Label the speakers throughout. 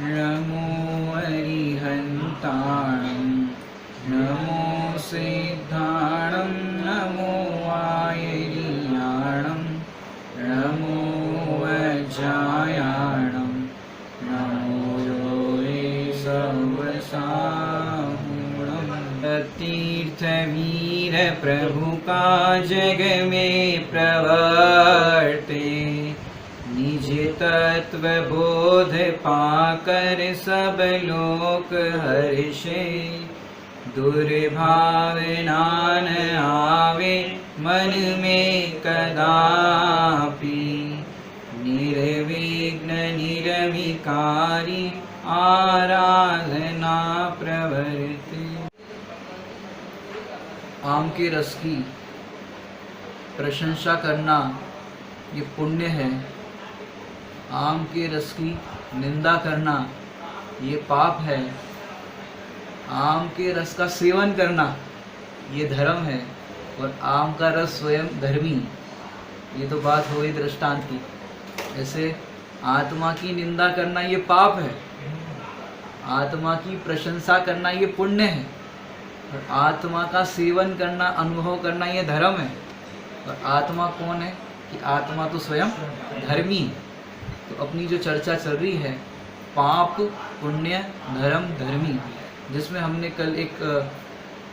Speaker 1: नमो अरिहन्ताणं नमो सिद्धाणं नमो आयर्याणं नमो वज्रायाणं नमो योगे सर्वसाहुणं तीर्थवीर प्रभु का जग में प्रवर्ते निज तत्व बोध पाकर सब लोक हर्षे दुर्भावना न आवे मन में कदापि निर्विघ्न निर्विकारी आराधना प्रवर्ते। आम के रस की प्रशंसा करना ये पुण्य है, आम के रस की निंदा करना ये पाप है, आम के रस का सेवन करना ये धर्म है और आम का रस स्वयं धर्मी। ये तो बात हो गई दृष्टांत की। ऐसे आत्मा की निंदा करना ये पाप है, आत्मा की प्रशंसा करना ये पुण्य है और आत्मा का सेवन करना अनुभव करना ये धर्म है। और आत्मा कौन है कि आत्मा तो स्वयं धर्मी। तो अपनी जो चर्चा चल रही है पाप पुण्य धर्म धर्मी, जिसमें हमने कल एक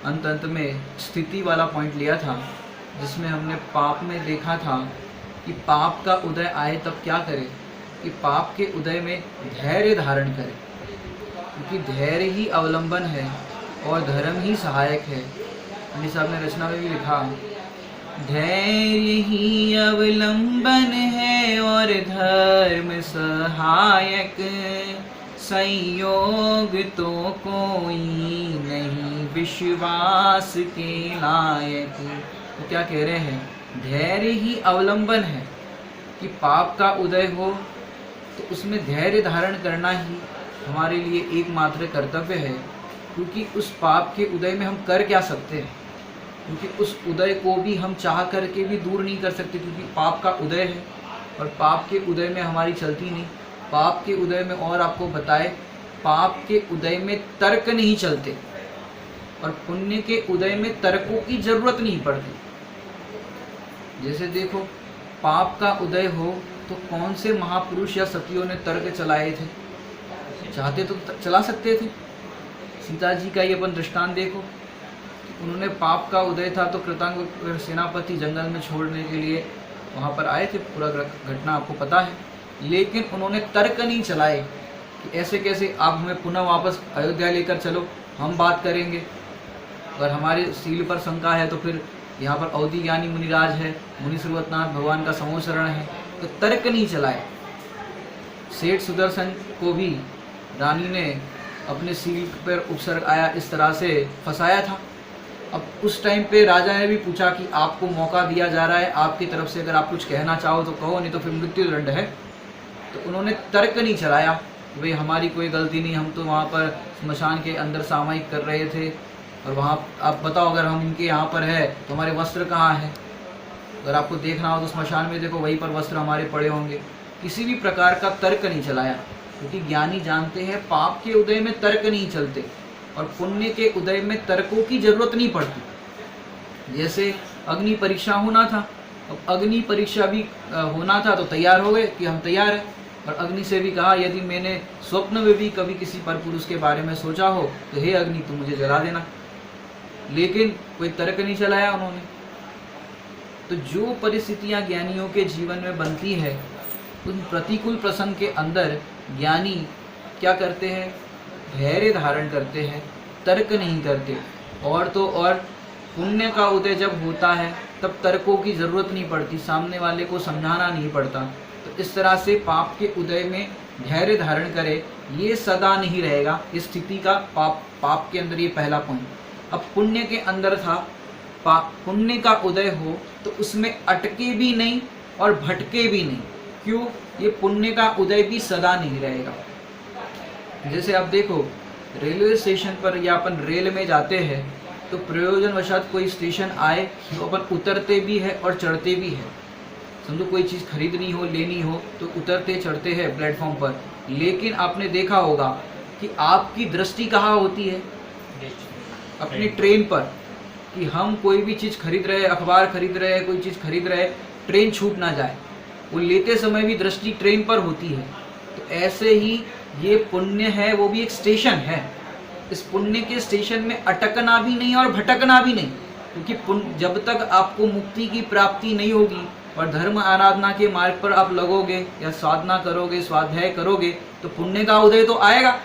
Speaker 1: अंत में स्थिति वाला पॉइंट लिया था, जिसमें हमने पाप में देखा था कि पाप का उदय आए तब क्या करे कि पाप के उदय में धैर्य धारण करे, क्योंकि धैर्य ही अवलंबन है और धर्म ही सहायक है। अली साहब ने रचना में भी लिखा, धैर्य ही अवलंबन है और धर्म सहायक, संयोग तो कोई नहीं विश्वास के लायक। तो क्या कह रहे हैं, धैर्य ही अवलंबन है कि पाप का उदय हो तो उसमें धैर्य धारण करना ही हमारे लिए एकमात्र कर्तव्य है, क्योंकि उस पाप के उदय में हम कर क्या सकते हैं, क्योंकि उस उदय को भी हम चाह करके भी दूर नहीं कर सकते, क्योंकि पाप का उदय है और पाप के उदय में हमारी चलती नहीं। पाप के उदय में, और आपको बताए, पाप के उदय में तर्क नहीं चलते और पुण्य के उदय में तर्कों की जरूरत नहीं पड़ती। जैसे देखो, पाप का उदय हो तो कौन से महापुरुष या सतियों ने तर्क चलाए थे, चाहते तो चला सकते थे। सीता जी का ये अपन दृष्टांत देखो, उन्होंने पाप का उदय था तो कृतांग सेनापति जंगल में छोड़ने के लिए वहाँ पर आए थे, पूरा घटना आपको पता है, लेकिन उन्होंने तर्क नहीं चलाए कि ऐसे कैसे, आप हमें पुनः वापस अयोध्या लेकर चलो, हम बात करेंगे। अगर हमारे सील पर शंका है तो फिर यहाँ पर अवधि ज्ञानी मुनिराज है, मुनि सर्वतनाथ भगवान का समूह शरण है, तो तर्क नहीं चलाए। सेठ सुदर्शन को भी रानी ने अपने सील पर उपसर्ग आया इस तरह से फंसाया था। अब उस टाइम पे राजा ने भी पूछा कि आपको मौका दिया जा रहा है, आपकी तरफ से अगर आप कुछ कहना चाहो तो कहो, नहीं तो फिर मृत्यु दंड है। तो उन्होंने तर्क नहीं चलाया, भाई हमारी कोई गलती नहीं, हम तो वहाँ पर स्मशान के अंदर सामयिक कर रहे थे और वहाँ आप बताओ अगर हम इनके यहाँ पर है तो हमारे वस्त्र कहाँ है, अगर आपको देखना हो तो स्मशान में देखो, वहीं पर वस्त्र हमारे पड़े होंगे। किसी भी प्रकार का तर्क नहीं चलाया, क्योंकि ज्ञानी जानते हैं पाप के उदय में तर्क नहीं चलते और पुण्य के उदय में तर्कों की जरूरत नहीं पड़ती। जैसे अग्नि परीक्षा होना था, अब अग्नि परीक्षा भी होना था तो तैयार हो गए कि हम तैयार हैं, और अग्नि से भी कहा यदि मैंने स्वप्न में भी कभी किसी पर पुरुष के बारे में सोचा हो तो हे अग्नि तुम मुझे जला देना, लेकिन कोई तर्क नहीं चलाया उन्होंने। तो जो परिस्थितियां ज्ञानियों के जीवन में बनती है, उन प्रतिकूल प्रसंग के अंदर ज्ञानी क्या करते हैं, धैर्य धारण करते हैं, तर्क नहीं करते। और तो और पुण्य का उदय जब होता है तब तर्कों की जरूरत नहीं पड़ती, सामने वाले को समझाना नहीं पड़ता। तो इस तरह से पाप के उदय में धैर्य धारण करे, ये सदा नहीं रहेगा इस स्थिति का। पाप के अंदर ये पहला पॉइंट। अब पुण्य के अंदर था, पुण्य का उदय हो तो उसमें अटके भी नहीं और भटके भी नहीं। क्यों? ये पुण्य का उदय भी सदा नहीं रहेगा। जैसे आप देखो, रेलवे स्टेशन पर या अपन रेल में जाते हैं तो प्रयोजनवशात कोई स्टेशन आए तो अपन उतरते भी है और चढ़ते भी है। समझो कोई चीज़ खरीदनी हो, लेनी हो, तो उतरते चढ़ते हैं प्लेटफॉर्म पर, लेकिन आपने देखा होगा कि आपकी दृष्टि कहाँ होती है? अपनी ट्रेन पर, कि हम कोई भी चीज़ खरीद रहे हैं, अखबार खरीद रहे हैं, कोई चीज़ खरीद रहे हैं, ट्रेन छूट ना जाए, वो लेते समय भी दृष्टि ट्रेन पर होती है। तो ऐसे ही ये पुण्य है, वो भी एक स्टेशन है। इस पुण्य के स्टेशन में अटकना भी नहीं और भटकना भी नहीं, क्योंकि पुण्य, जब तक आपको मुक्ति की प्राप्ति नहीं होगी और धर्म आराधना के मार्ग पर आप लगोगे या साधना करोगे, स्वाध्याय करोगे, तो पुण्य का उदय तो आएगा।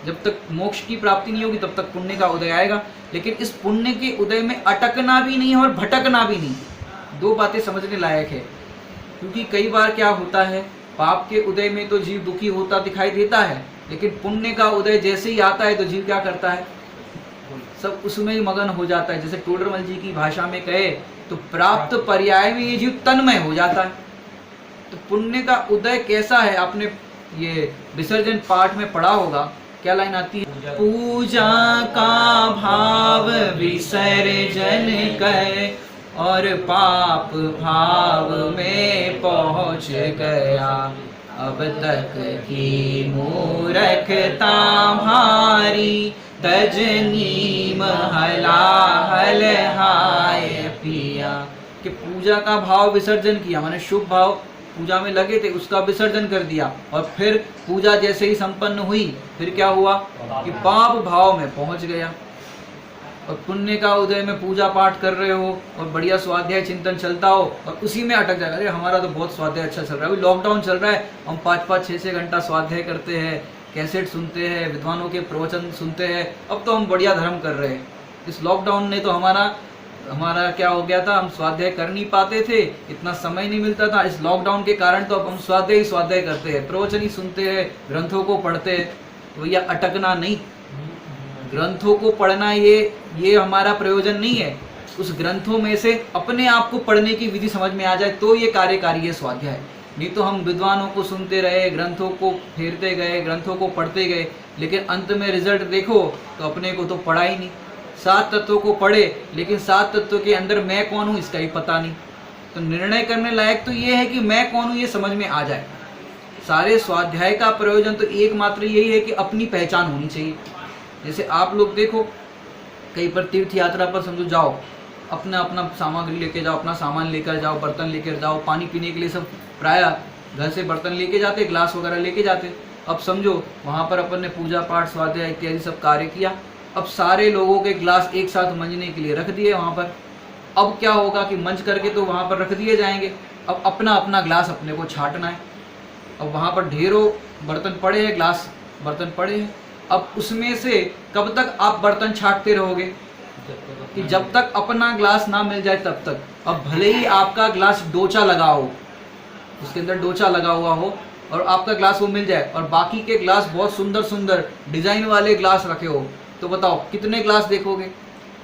Speaker 1: जब तक मोक्ष की प्राप्ति नहीं होगी तब तक पुण्य का उदय आएगा, लेकिन इस पुण्य के उदय में अटकना भी नहीं और भटकना भी नहीं। दो बातें समझने लायक है, क्योंकि कई बार क्या होता है, पाप के उदय में तो जीव दुखी होता दिखाई देता है, लेकिन पुण्य का उदय जैसे ही आता है तो जीव क्या करता है? सब उसमें ही मगन हो जाता है। जैसे टोडरमल जी की भाषा में कहे तो प्राप्त पर्याय में ये जीव तन्मय हो जाता है। तो पुण्य का उदय कैसा है? आपने ये विसर्जन पाठ में पढ़ा होगा, क्या लाइन आती है? पूजा का भाव विसर्जन कर और पाप भाव में पहुँच गया, अब तक की मूर्खता भारी, तजनी महला हल हाय पिया। कि पूजा का भाव विसर्जन किया, माने शुभ भाव पूजा में लगे थे उसका विसर्जन कर दिया, और फिर पूजा जैसे ही संपन्न हुई फिर क्या हुआ कि पाप भाव में पहुंच गया। और पुण्य का उदय में पूजा पाठ कर रहे हो और बढ़िया स्वाध्याय चिंतन चलता हो और उसी में अटक जाएगा, अरे हमारा तो बहुत स्वाध्याय अच्छा चल रहा है, अभी लॉकडाउन चल रहा है, हम 5-5, 6-6 घंटा स्वाध्याय करते हैं, कैसेट सुनते हैं, विद्वानों के प्रवचन सुनते हैं, अब तो हम बढ़िया धर्म कर रहे हैं। इस लॉकडाउन ने तो हमारा क्या हो गया था, हम स्वाध्याय कर नहीं पाते थे, इतना समय नहीं मिलता था। इस लॉकडाउन के कारण तो अब हम स्वाध्याय करते हैं, प्रवचन ही सुनते हैं, ग्रंथों को पढ़ते हैं। तो भैया अटकना नहीं, ग्रंथों को पढ़ना ये हमारा प्रयोजन नहीं है। उस ग्रंथों में से अपने आप को पढ़ने की विधि समझ में आ जाए तो ये कार्यकारी है स्वाध्याय। नहीं तो हम विद्वानों को सुनते रहे, ग्रंथों को फेरते गए, ग्रंथों को पढ़ते गए, लेकिन अंत में रिजल्ट देखो तो अपने को तो पढ़ा ही नहीं। 7 तत्वों को पढ़े लेकिन 7 तत्वों के अंदर मैं कौन हूँ इसका ही पता नहीं। तो निर्णय करने लायक तो ये है कि मैं कौन हूँ ये समझ में आ जाए। सारे स्वाध्याय का प्रयोजन तो एकमात्र यही है कि अपनी पहचान होनी चाहिए। जैसे आप लोग देखो, कहीं पर तीर्थ यात्रा पर समझो जाओ, अपना सामग्री लेके जाओ, अपना सामान लेकर जाओ, बर्तन लेकर जाओ, पानी पीने के लिए सब प्राय घर से बर्तन लेके जाते, ग्लास वगैरह लेके जाते। अब समझो वहाँ पर अपन ने पूजा पाठ स्वाध्याय इत्यादि सब कार्य किया, अब सारे लोगों के ग्लास एक साथ मंजने के लिए रख दिए वहाँ पर। अब क्या होगा कि मंज करके तो वहाँ पर रख दिए जाएंगे, अब अपना अपना ग्लास अपने को छाटना है। अब वहाँ पर ढेरों बर्तन पड़े हैं, ग्लास बर्तन पड़े हैं, अब उसमें से कब तक आप बर्तन छाटते रहोगे कि जब तक अपना ग्लास ना मिल जाए तब तक। अब भले ही आपका ग्लास डोचा लगा हो, उसके अंदर डोचा लगा हुआ हो और आपका ग्लास वो मिल जाए और बाकी के ग्लास बहुत सुंदर सुंदर डिजाइन वाले ग्लास रखे हो, तो बताओ कितने ग्लास देखोगे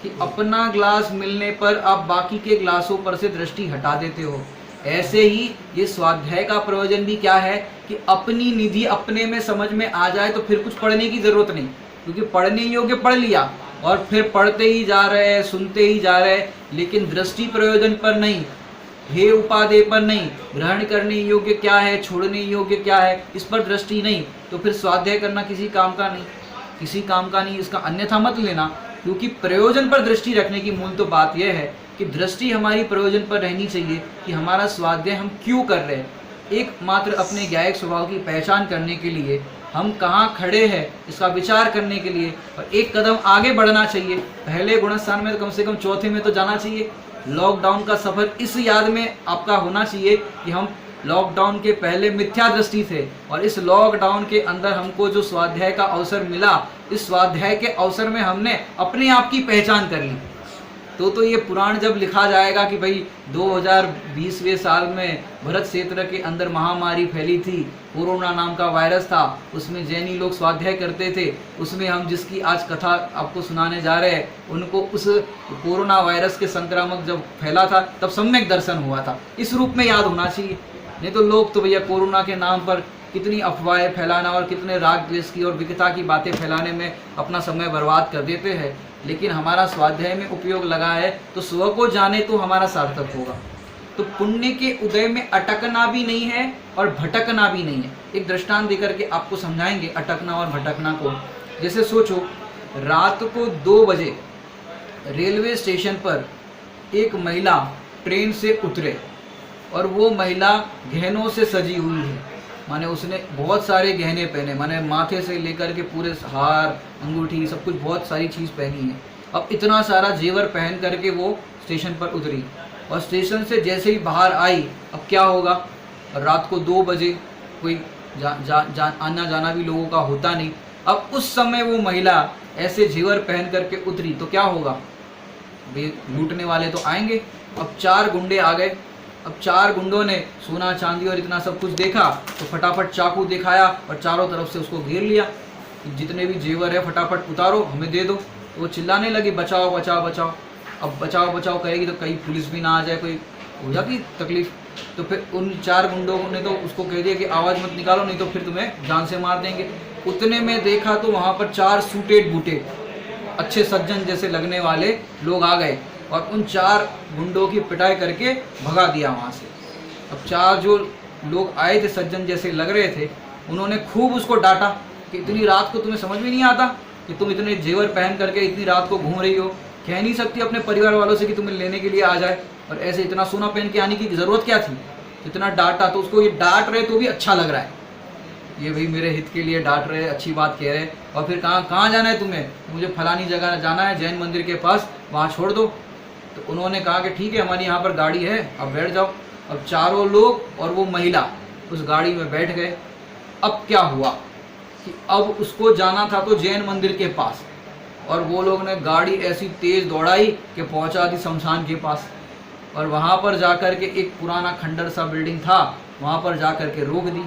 Speaker 1: कि अपना ग्लास मिलने पर आप बाकी के ग्लासों पर से दृष्टि हटा देते हो। ऐसे ही ये स्वाध्याय का प्रयोजन भी क्या है कि अपनी निधि अपने में समझ में आ जाए तो फिर कुछ पढ़ने की जरूरत नहीं, क्योंकि पढ़ने योग्य पढ़ लिया और फिर पढ़ते ही जा रहे हैं, सुनते ही जा रहे हैं, लेकिन दृष्टि प्रयोजन पर नहीं, हे उपादेय पर नहीं, ग्रहण करने योग्य क्या है, छोड़ने योग्य क्या है, इस पर दृष्टि नहीं, तो फिर स्वाध्याय करना किसी काम का नहीं, किसी काम का नहीं। इसका अन्यथा मत लेना, क्योंकि प्रयोजन पर दृष्टि रखने की मूल तो बात यह है कि दृष्टि हमारी प्रयोजन पर रहनी चाहिए कि हमारा स्वाध्याय हम क्यों कर रहे हैं। एकमात्र अपने ज्ञायक स्वभाव की पहचान करने के लिए, हम कहाँ खड़े हैं इसका विचार करने के लिए, और एक कदम आगे बढ़ना चाहिए। पहले गुणस्थान में तो कम से कम चौथे में तो जाना चाहिए। लॉकडाउन का सफर इस याद में आपका होना चाहिए कि हम लॉकडाउन के पहले मिथ्या दृष्टि थे और इस लॉकडाउन के अंदर हमको जो स्वाध्याय का अवसर मिला, इस स्वाध्याय के अवसर में हमने अपने आप की पहचान कर ली। तो ये पुराण जब लिखा जाएगा कि भाई 2020वें साल में भरत क्षेत्र के अंदर महामारी फैली थी, कोरोना नाम का वायरस था, उसमें जैनी लोग स्वाध्याय करते थे, उसमें हम जिसकी आज कथा आपको सुनाने जा रहे हैं, उनको उस कोरोना वायरस के संक्रामक जब फैला था तब सम्यक दर्शन हुआ था, इस रूप में याद होना चाहिए। नहीं तो लोग तो भैया कोरोना के नाम पर कितनी अफवाहें फैलाना और कितने राग द्वेष की और विकता की बातें फैलाने में अपना समय बर्बाद कर देते हैं, लेकिन हमारा स्वाध्याय में उपयोग लगा है तो स्व को जाने तो हमारा सार्थक होगा। तो पुण्य के उदय में अटकना भी नहीं है और भटकना भी नहीं है। एक दृष्टांत देकर के आपको समझाएंगे अटकना और भटकना को। जैसे सोचो, रात को 2 बजे रेलवे स्टेशन पर एक महिला ट्रेन से उतरे और वो महिला गहनों से सजी हुई है, माने उसने बहुत सारे गहने पहने, माने माथे से लेकर के पूरे हार अंगूठी सब कुछ बहुत सारी चीज़ पहनी है। अब इतना सारा जेवर पहन करके वो स्टेशन पर उतरी और स्टेशन से जैसे ही बाहर आई, अब क्या होगा, रात को 2 बजे कोई आना जाना भी लोगों का होता नहीं। अब उस समय वो महिला ऐसे जेवर पहन करके उतरी तो क्या होगा, लूटने वाले तो आएंगे। अब 4 गुंडे आ गए। अब 4 गुंडों ने सोना चांदी और इतना सब कुछ देखा तो फटाफट चाकू दिखाया और चारों तरफ से उसको घेर लिया। जितने भी जेवर है फटाफट उतारो, हमें दे दो। तो वो चिल्लाने लगी, बचाओ बचाओ बचाओ। अब बचाओ बचाओ करेगी तो कहीं पुलिस भी ना आ जाए, कोई हो जाती तकलीफ। तो फिर उन 4 गुंडों ने तो उसको कह दिया कि आवाज़ मत निकालो, नहीं तो फिर तुम्हें जान से मार देंगे। उतने में देखा तो वहाँ पर 4 सूटेड बूटे अच्छे सज्जन जैसे लगने वाले लोग आ गए और उन 4 गुंडों की पिटाई करके भगा दिया वहाँ से। अब 4 जो लोग आए थे सज्जन जैसे लग रहे थे, उन्होंने खूब उसको डांटा कि इतनी रात को तुम्हें समझ में नहीं आता कि तुम इतने जेवर पहन करके इतनी रात को घूम रही हो, कह नहीं सकती अपने परिवार वालों से कि तुम्हें लेने के लिए आ जाए, और ऐसे इतना सोना पहन के आने की ज़रूरत क्या थी। इतना डांटा तो उसको, ये डांट रहे तो भी अच्छा लग रहा है, ये भाई मेरे हित के लिए डांट रहे, अच्छी बात कह रहे। और फिर कहाँ जाना है तुम्हें, मुझे फलानी जगह जाना है जैन मंदिर के पास, वहाँ छोड़ दो। तो उन्होंने कहा कि ठीक है, हमारी यहाँ पर गाड़ी है, अब बैठ जाओ। अब 4 लोग और वो महिला उस गाड़ी में बैठ गए। अब क्या हुआ कि अब उसको जाना था तो जैन मंदिर के पास, और वो लोग ने गाड़ी ऐसी तेज़ दौड़ाई कि पहुँचा दी शमशान के पास। और वहाँ पर जाकर के एक पुराना खंडर सा बिल्डिंग था, वहाँ पर जाकर के रोक दी।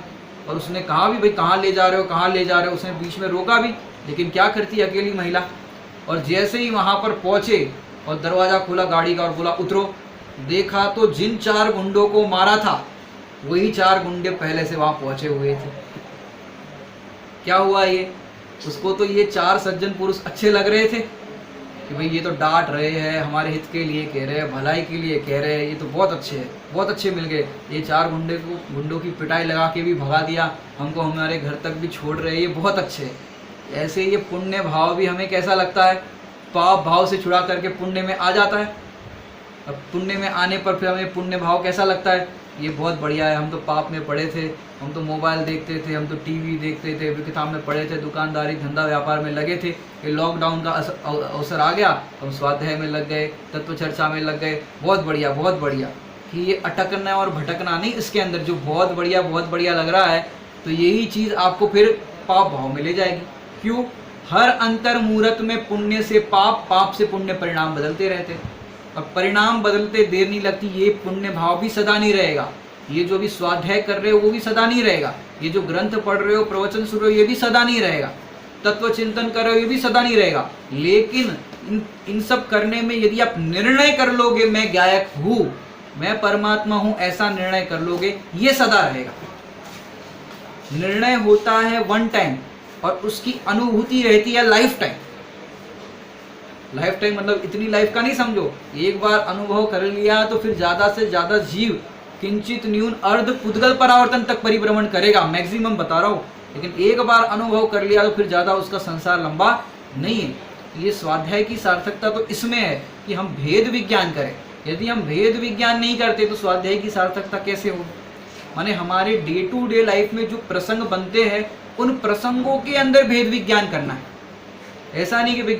Speaker 1: और उसने कहा भी भाई कहाँ ले जा रहे हो, कहाँ ले जा रहे हो। उसने बीच में रोका भी, लेकिन क्या करती अकेली महिला। और जैसे ही वहाँ पर पहुँचे और दरवाज़ा खोला गाड़ी का और बोला उतरो, देखा तो जिन 4 गुंडों को मारा था वही 4 गुंडे पहले से वहाँ पहुँचे हुए थे। क्या हुआ, ये उसको तो ये 4 सज्जन पुरुष अच्छे लग रहे थे कि भाई ये तो डांट रहे हैं, हमारे हित के लिए कह रहे हैं, भलाई के लिए कह रहे हैं, ये तो बहुत अच्छे हैं, बहुत अच्छे मिल गए। ये 4 गुंडों की पिटाई लगा के भी भगा दिया, हमको हमारे घर तक भी छोड़ रहे हैं, ये बहुत अच्छे हैं। ऐसे ये पुण्य भाव भी हमें कैसा लगता है, पाप भाव से छुड़ा करके पुण्य में आ जाता है। अब पुण्य में आने पर फिर हमें पुण्य भाव कैसा लगता है, ये बहुत बढ़िया है, हम तो पाप में पड़े थे, हम तो मोबाइल देखते थे, हम तो टीवी देखते थे, किताब में पढ़े थे, दुकानदारी धंधा व्यापार में लगे थे, ये लॉकडाउन का अवसर आ गया, हम स्वाध्याय में लग गए, तत्व चर्चा में लग गए। बहुत बढ़िया कि ये अटकना और भटकना नहीं, इसके अंदर जो बहुत बढ़िया लग रहा है, तो यही चीज़ आपको फिर पाप भाव में ले जाएगी। क्यों, हर अंतर मुहूर्त में पुण्य से पाप, पाप से पुण्य परिणाम बदलते रहते, और परिणाम बदलते देर नहीं लगती। ये पुण्य भाव भी सदा नहीं रहेगा, ये जो भी स्वाध्याय कर रहे हो वो भी सदा नहीं रहेगा, ये जो ग्रंथ पढ़ रहे हो, प्रवचन सुन रहे हो, ये भी सदा नहीं रहेगा, तत्व चिंतन कर रहे हो, ये भी सदा नहीं रहेगा। लेकिन इन सब करने में यदि आप निर्णय कर लोगे मैं गायक हूँ, मैं परमात्मा हूँ, ऐसा निर्णय कर लोगे, ये सदा रहेगा। निर्णय होता है 1 टाइम और उसकी अनुभूति रहती है लाइफ टाइम। लाइफ टाइम मतलब इतनी लाइफ का नहीं समझो, एक बार अनुभव कर लिया तो फिर ज़्यादा से ज़्यादा जीव किंचित न्यून अर्ध पुद्गल परावर्तन तक परिभ्रमण करेगा, मैक्सिमम बता रहा हूँ। लेकिन एक बार अनुभव कर लिया तो फिर ज़्यादा उसका संसार लंबा नहीं है। ये स्वाध्याय की सार्थकता तो इसमें है कि हम भेद विज्ञान करें। यदि हम भेद विज्ञान नहीं करते तो स्वाध्याय की सार्थकता कैसे हो। माने हमारे डे टू डे लाइफ में जो प्रसंग बनते हैं उन प्रसंगों के अंदर भेद विज्ञान करना है। ऐसा नहीं कि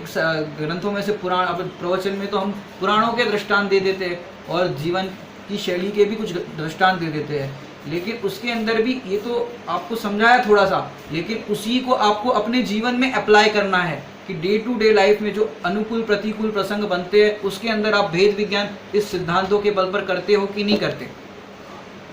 Speaker 1: ग्रंथों में से पुराण, अब प्रवचन में तो हम पुराणों के दृष्टांत दे देते हैं और जीवन की शैली के भी कुछ दृष्टांत दे देते हैं, लेकिन उसके अंदर भी ये तो आपको समझाया थोड़ा सा, लेकिन उसी को आपको अपने जीवन में अप्लाई करना है कि डे टू डे लाइफ में जो अनुकूल प्रतिकूल प्रसंग बनते हैं उसके अंदर आप भेद विज्ञान इस सिद्धांतों के बल पर करते हो कि नहीं करते।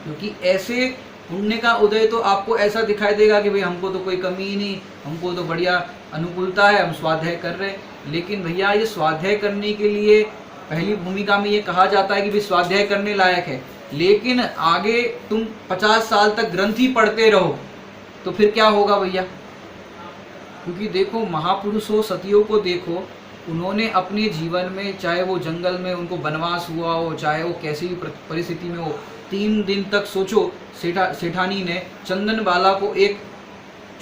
Speaker 1: क्योंकि ऐसे पुण्य का उदय तो आपको ऐसा दिखाई देगा कि भाई हमको तो कोई कमी ही नहीं, हमको तो बढ़िया अनुकूलता है, हम स्वाध्याय कर रहे हैं। लेकिन भैया ये स्वाध्याय करने के लिए पहली भूमिका में ये कहा जाता है कि भाई स्वाध्याय करने लायक है, लेकिन आगे तुम 50 साल तक ग्रंथ ही पढ़ते रहो तो फिर क्या होगा भैया। क्योंकि देखो महापुरुषों सतियों को देखो, उन्होंने अपने जीवन में, चाहे वो जंगल में उनको वनवास हुआ हो, चाहे वो कैसी भी परिस्थिति में हो, 3 दिन तक सोचो सेठानी ने चंदन बाला को एक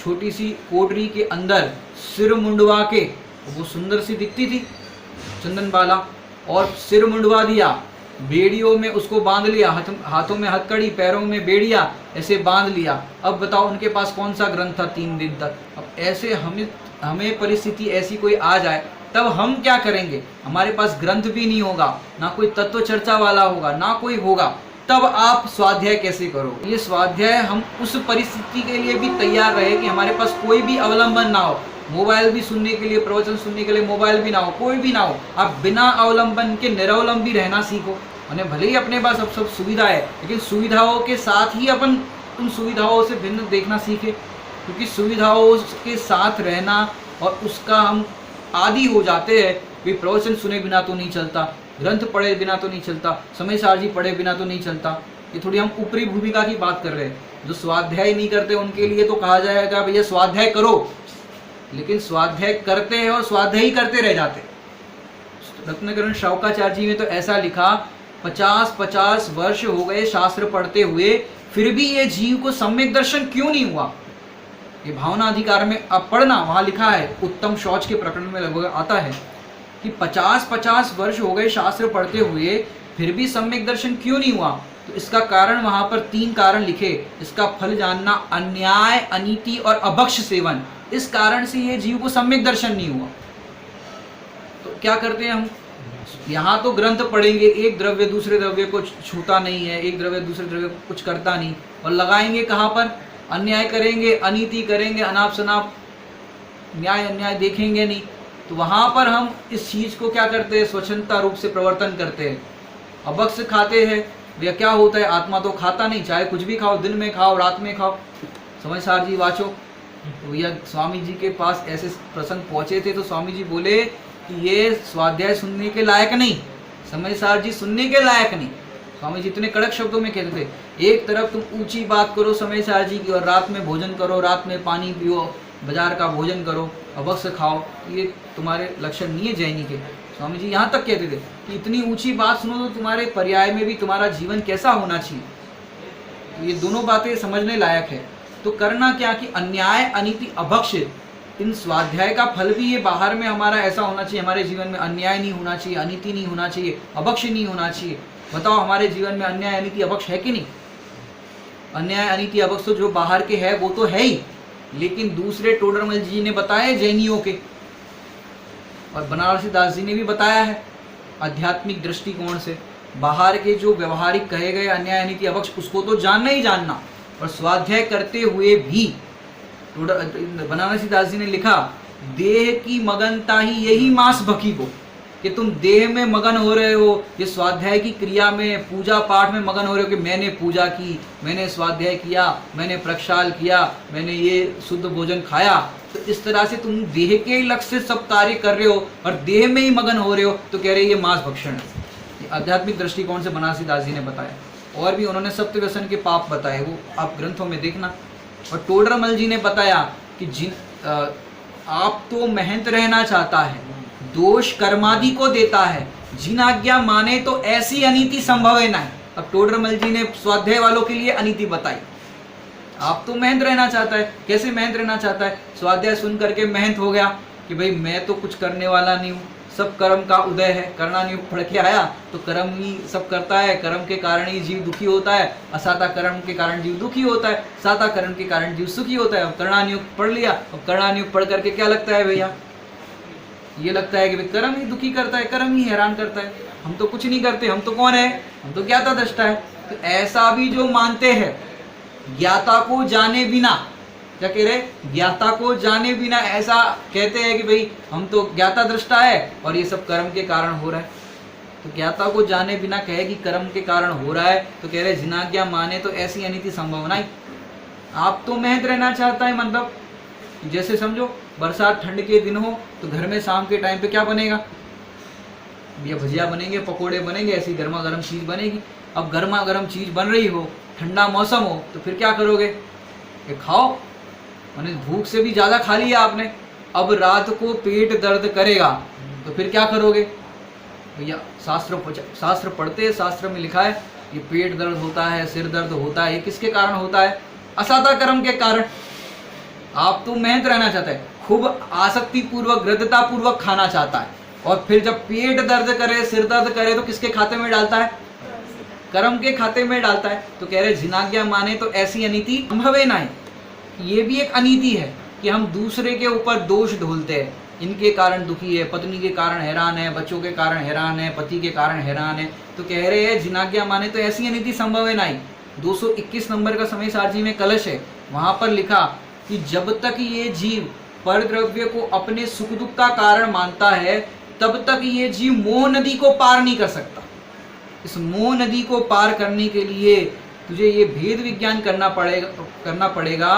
Speaker 1: छोटी सी कोटरी के अंदर सिर मुंडवा के, वो सुंदर सी दिखती थी चंदन बाला, और सिर मुंडवा दिया, बेड़ियों में उसको बांध लिया, हाथों में हथकड़ी, पैरों में बेड़िया ऐसे बांध लिया। अब बताओ उनके पास कौन सा ग्रंथ था 3 दिन तक। अब ऐसे हमें परिस्थिति ऐसी कोई आ जाए तब हम क्या करेंगे? हमारे पास ग्रंथ भी नहीं होगा, ना कोई तत्व चर्चा वाला होगा, ना कोई होगा, तब आप स्वाध्याय कैसे करो? ये स्वाध्याय हम उस परिस्थिति के लिए भी तैयार रहे कि हमारे पास कोई भी अवलंबन ना हो, मोबाइल भी सुनने के लिए, प्रवचन सुनने के लिए मोबाइल भी ना हो, कोई भी ना हो, आप बिना अवलंबन के निरवलंबी रहना सीखो। उन्हें भले ही अपने पास अब सब सुविधा है, लेकिन सुविधाओं के साथ ही अपन उन सुविधाओं से भिन्न देखना सीखे, क्योंकि सुविधाओं के साथ रहना और उसका हम आदि हो जाते हैं। भी प्रवचन सुने बिना तो नहीं चलता, ग्रंथ पढ़े बिना तो नहीं चलता, समय सारजी पढ़े बिना तो नहीं चलता। ये थोड़ी हम ऊपरी भूमिका की बात कर रहे हैं। जो स्वाध्याय नहीं करते उनके लिए तो कहा जाएगा भैया स्वाध्याय करो, लेकिन स्वाध्याय करते हैं और स्वाध्याय ही करते रह जाते। रत्नकरण शावकाचार्य जी ने तो ऐसा लिखा, 50-50 वर्ष हो गए शास्त्र पढ़ते हुए, फिर भी ये जीव को सम्यक दर्शन क्यों नहीं हुआ? ये भावना अधिकार में आप पढ़ना, वहां लिखा है, उत्तम शौच के प्रकरण में लगभग आता है कि 50-50 वर्ष हो गए शास्त्र पढ़ते हुए, फिर भी सम्यक दर्शन क्यों नहीं हुआ? तो इसका कारण वहां पर 3 कारण लिखे। इसका फल जानना, अन्याय, अनीति और अभक्ष सेवन। इस कारण से ये जीव को सम्यक दर्शन नहीं हुआ। तो क्या करते हैं हम? यहाँ तो ग्रंथ पढ़ेंगे, एक द्रव्य दूसरे द्रव्य को छूता नहीं है, एक द्रव्य दूसरे द्रव्य को कुछ करता नहीं, और लगाएंगे कहाँ पर? अन्याय करेंगे, अनीति करेंगे, अनाप शनाप न्याय अन्याय देखेंगे नहीं। तो वहाँ पर हम इस चीज़ को क्या करते हैं? स्वच्छंदता रूप से प्रवर्तन करते हैं। अभक्ष खाते हैं, भैया क्या होता है? आत्मा तो खाता नहीं, चाहे कुछ भी खाओ, दिन में खाओ, रात में खाओ। समय सार जी वाचो, तो भैया स्वामी जी के पास ऐसे प्रसंग पहुँचे थे, तो स्वामी जी बोले कि ये स्वाध्याय सुनने के लायक नहीं, समय सार जी सुनने के लायक नहीं। स्वामी जी इतने कड़क शब्दों में कहते थे, एक तरफ तुम ऊंची बात करो समय सार जी की, और रात में भोजन करो, रात में पानी पियो, बाजार का भोजन करो, अभक्ष खाओ, ये तुम्हारे लक्षण नहीं है जैनी के। स्वामी जी यहाँ तक कहते थे कि इतनी ऊंची बात सुनो तो तुम्हारे पर्याय में भी तुम्हारा जीवन कैसा होना चाहिए। तो ये दोनों बातें समझने लायक है। तो करना क्या कि अन्याय, अनीति, अभक्ष, इन स्वाध्याय का फल भी ये बाहर में हमारा ऐसा होना चाहिए, हमारे जीवन में अन्याय नहीं होना चाहिए, अनीति नहीं होना चाहिए, अभक्ष नहीं होना चाहिए। बताओ हमारे जीवन में अन्याय, अनीति, अभक्ष है कि नहीं? अन्याय, अनीति, अभक्ष तो जो बाहर के है वो तो है ही, लेकिन दूसरे टोडरमल जी ने बताए जैनियों के, और बनारसी दास जी ने भी बताया है आध्यात्मिक दृष्टिकोण से। बाहर के जो व्यवहारिक कहे गए अन्याय, अनीति, अभक्ष, उसको तो जानना ही जानना, और स्वाध्याय करते हुए भी बनारसी दास जी ने लिखा, देह की मगनता ही यही मांस भकी को, कि तुम देह में मगन हो रहे हो, ये स्वाध्याय की क्रिया में, पूजा पाठ में मगन हो रहे हो कि मैंने पूजा की, मैंने स्वाध्याय किया, मैंने प्रक्षाल किया, मैंने ये शुद्ध भोजन खाया। तो इस तरह से तुम देह के लक्ष्य से सब कार्य कर रहे हो और देह में ही मगन हो रहे हो, तो कह रहे ये मांस भक्षण है। आध्यात्मिक दृष्टिकोण से बनारसी दास जी ने बताया। और भी उन्होंने सप्त व्यसन के पाप बताए, वो आप ग्रंथों में देखना। और टोडरमल जी ने बताया कि आप तो मेहनत रहना चाहता है, दोष कर्मादि को देता है, जिन आज्ञा माने तो ऐसी अनीति संभव है नहीं। अब टोडरमल जी ने स्वाध्याय वालों के लिए अनीति बताई। आप तो मेहनत रहना चाहता है, कैसे मेहनत रहना चाहता है? स्वाध्याय सुन करके मेहनत हो गया कि भाई मैं तो कुछ करने वाला नहीं हूँ, सब कर्म का उदय है, करना नहीं पढ़ के आया तो कर्म ही सब करता है, कर्म के कारण ही जीव दुखी होता है, असाता कर्म के कारण जीव दुखी होता है, साता कर्म के कारण जीव सुखी होता है। अब कर्णानुयुक्त पढ़ लिया, अब कर्णानुयुक्त पढ़ करके क्या लगता है भैया? ये लगता है कि भाई कर्म ही दुखी करता है, कर्म ही हैरान करता है, हम तो कुछ नहीं करते, हम तो कौन है? हम तो ज्ञाता दृष्टा है। तो ऐसा भी जो मानते हैं, ज्ञाता को जाने बिना, क्या कह रहे? ज्ञाता को जाने बिना ऐसा कहते हैं कि भाई हम तो ज्ञाता दृष्टा है और ये सब कर्म के कारण हो रहा है। तो ज्ञाता को जाने बिना कहे कि कर्म के कारण हो रहा है, तो कह रहे जिनाज्ञा माने तो ऐसी अनीति संभव नहीं। आप तो मेहनत रहना चाहता है, मतलब जैसे समझो बरसात ठंड के दिन हो तो घर में शाम के टाइम पे क्या बनेगा? ये भजिया बनेंगे, पकोड़े बनेंगे, ऐसी गर्मा गर्म चीज़ बनेगी। अब गर्मा गर्म चीज़ बन रही हो, ठंडा मौसम हो, तो फिर क्या करोगे? ये खाओ, मैंने भूख से भी ज़्यादा खा लिया आपने, अब रात को पेट दर्द करेगा, तो फिर क्या करोगे भैया? शास्त्र पढ़ते, शास्त्र में लिखा है ये पेट दर्द होता है, सिर दर्द होता है, ये किसके कारण होता है? असादा कर्म के कारण। आप तो मेहनत रहना चाहता है, खूब आसक्ति पूर्वक, गृद्धता पूर्वक खाना चाहता है, और फिर जब पेट दर्द करे, सिर दर्द करे तो किसके खाते में डालता है? कर्म के खाते में डालता है। तो कह रहे जिनाज्ञा माने तो ऐसी अनीति संभव है नहीं। ये भी एक अनीति है कि हम दूसरे के ऊपर दोष ढोलते हैं, इनके कारण दुखी है, पत्नी के कारण हैरान है, बच्चों के कारण हैरान है, पति के कारण हैरान है। तो कह रहे हैं जिनाज्ञा माने तो ऐसी अनीति संभव है नहीं। 221 नंबर का समय सारजी में कलश है, वहां पर लिखा कि जब तक ये जीव पर द्रव्य को अपने सुख दुख का कारण मानता है, तब तक ये जीव मोह नदी को पार नहीं कर सकता। इस मोह नदी को पार करने के लिए तुझे ये भेद विज्ञान करना पड़ेगा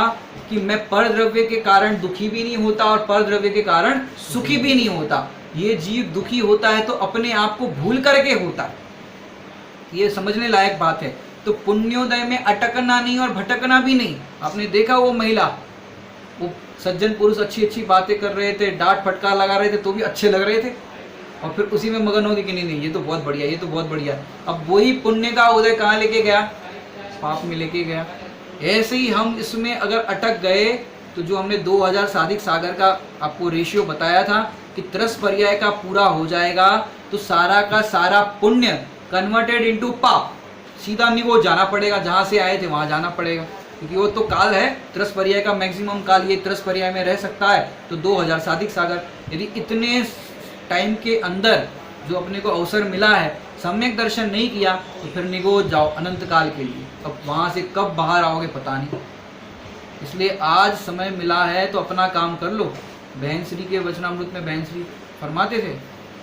Speaker 1: कि मैं पर द्रव्य के कारण दुखी भी नहीं होता और पर द्रव्य के कारण सुखी भी नहीं होता। ये जीव दुखी होता है तो अपने आप को भूल करके होता है। ये समझने लायक बात है। तो पुण्योदय में अटकना नहीं और भटकना भी नहीं। आपने देखा वो महिला, वो सज्जन पुरुष अच्छी अच्छी बातें कर रहे थे, डांट फटकार लगा रहे थे, तो भी अच्छे लग रहे थे, और फिर उसी में मगन होगी कि नहीं ये तो बहुत बढ़िया, ये तो बहुत बढ़िया। अब वही पुण्य का उदय कहाँ लेके गया? पाप में लेके गया। ऐसे ही हम इसमें अगर अटक गए तो जो हमने 2000 साधिक सागर का आपको रेशियो बताया था कि 30 पर्याय का पूरा हो जाएगा, तो सारा का सारा पुण्य कन्वर्टेड इनटू पाप, सीधा निगो जाना पड़ेगा, जहाँ से आए थे वहाँ जाना पड़ेगा, क्योंकि वो तो काल है। 30 पर्याय का मैक्सिमम काल ये 30 पर्याय में रह सकता है, तो 2000 साधिक सागर। यदि इतने टाइम के अंदर जो अपने को अवसर मिला है, सम्यक दर्शन नहीं किया, तो फिर निगोज जाओ अनंत काल के लिए। अब वहाँ से कब बाहर आओगे पता नहीं। इसलिए आज समय मिला है तो अपना काम कर लो। बहन श्री के वचनामृत में बहन श्री फरमाते थे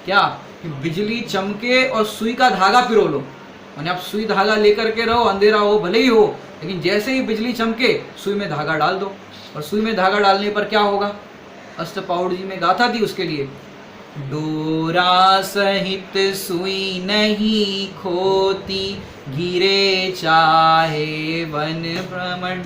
Speaker 1: क्या कि बिजली चमके और सुई का धागा पिरो लो। यानी आप सुई धागा लेकर के रहो, अंधेरा हो भले ही हो, लेकिन जैसे ही बिजली चमके सुई में धागा डाल दो। और सुई में धागा डालने पर क्या होगा? अष्टपाउड़ जी में गाथा थी उसके लिए, डोरा सहित सुई नहीं खोती, गिरे चाहे वन भ्रमण,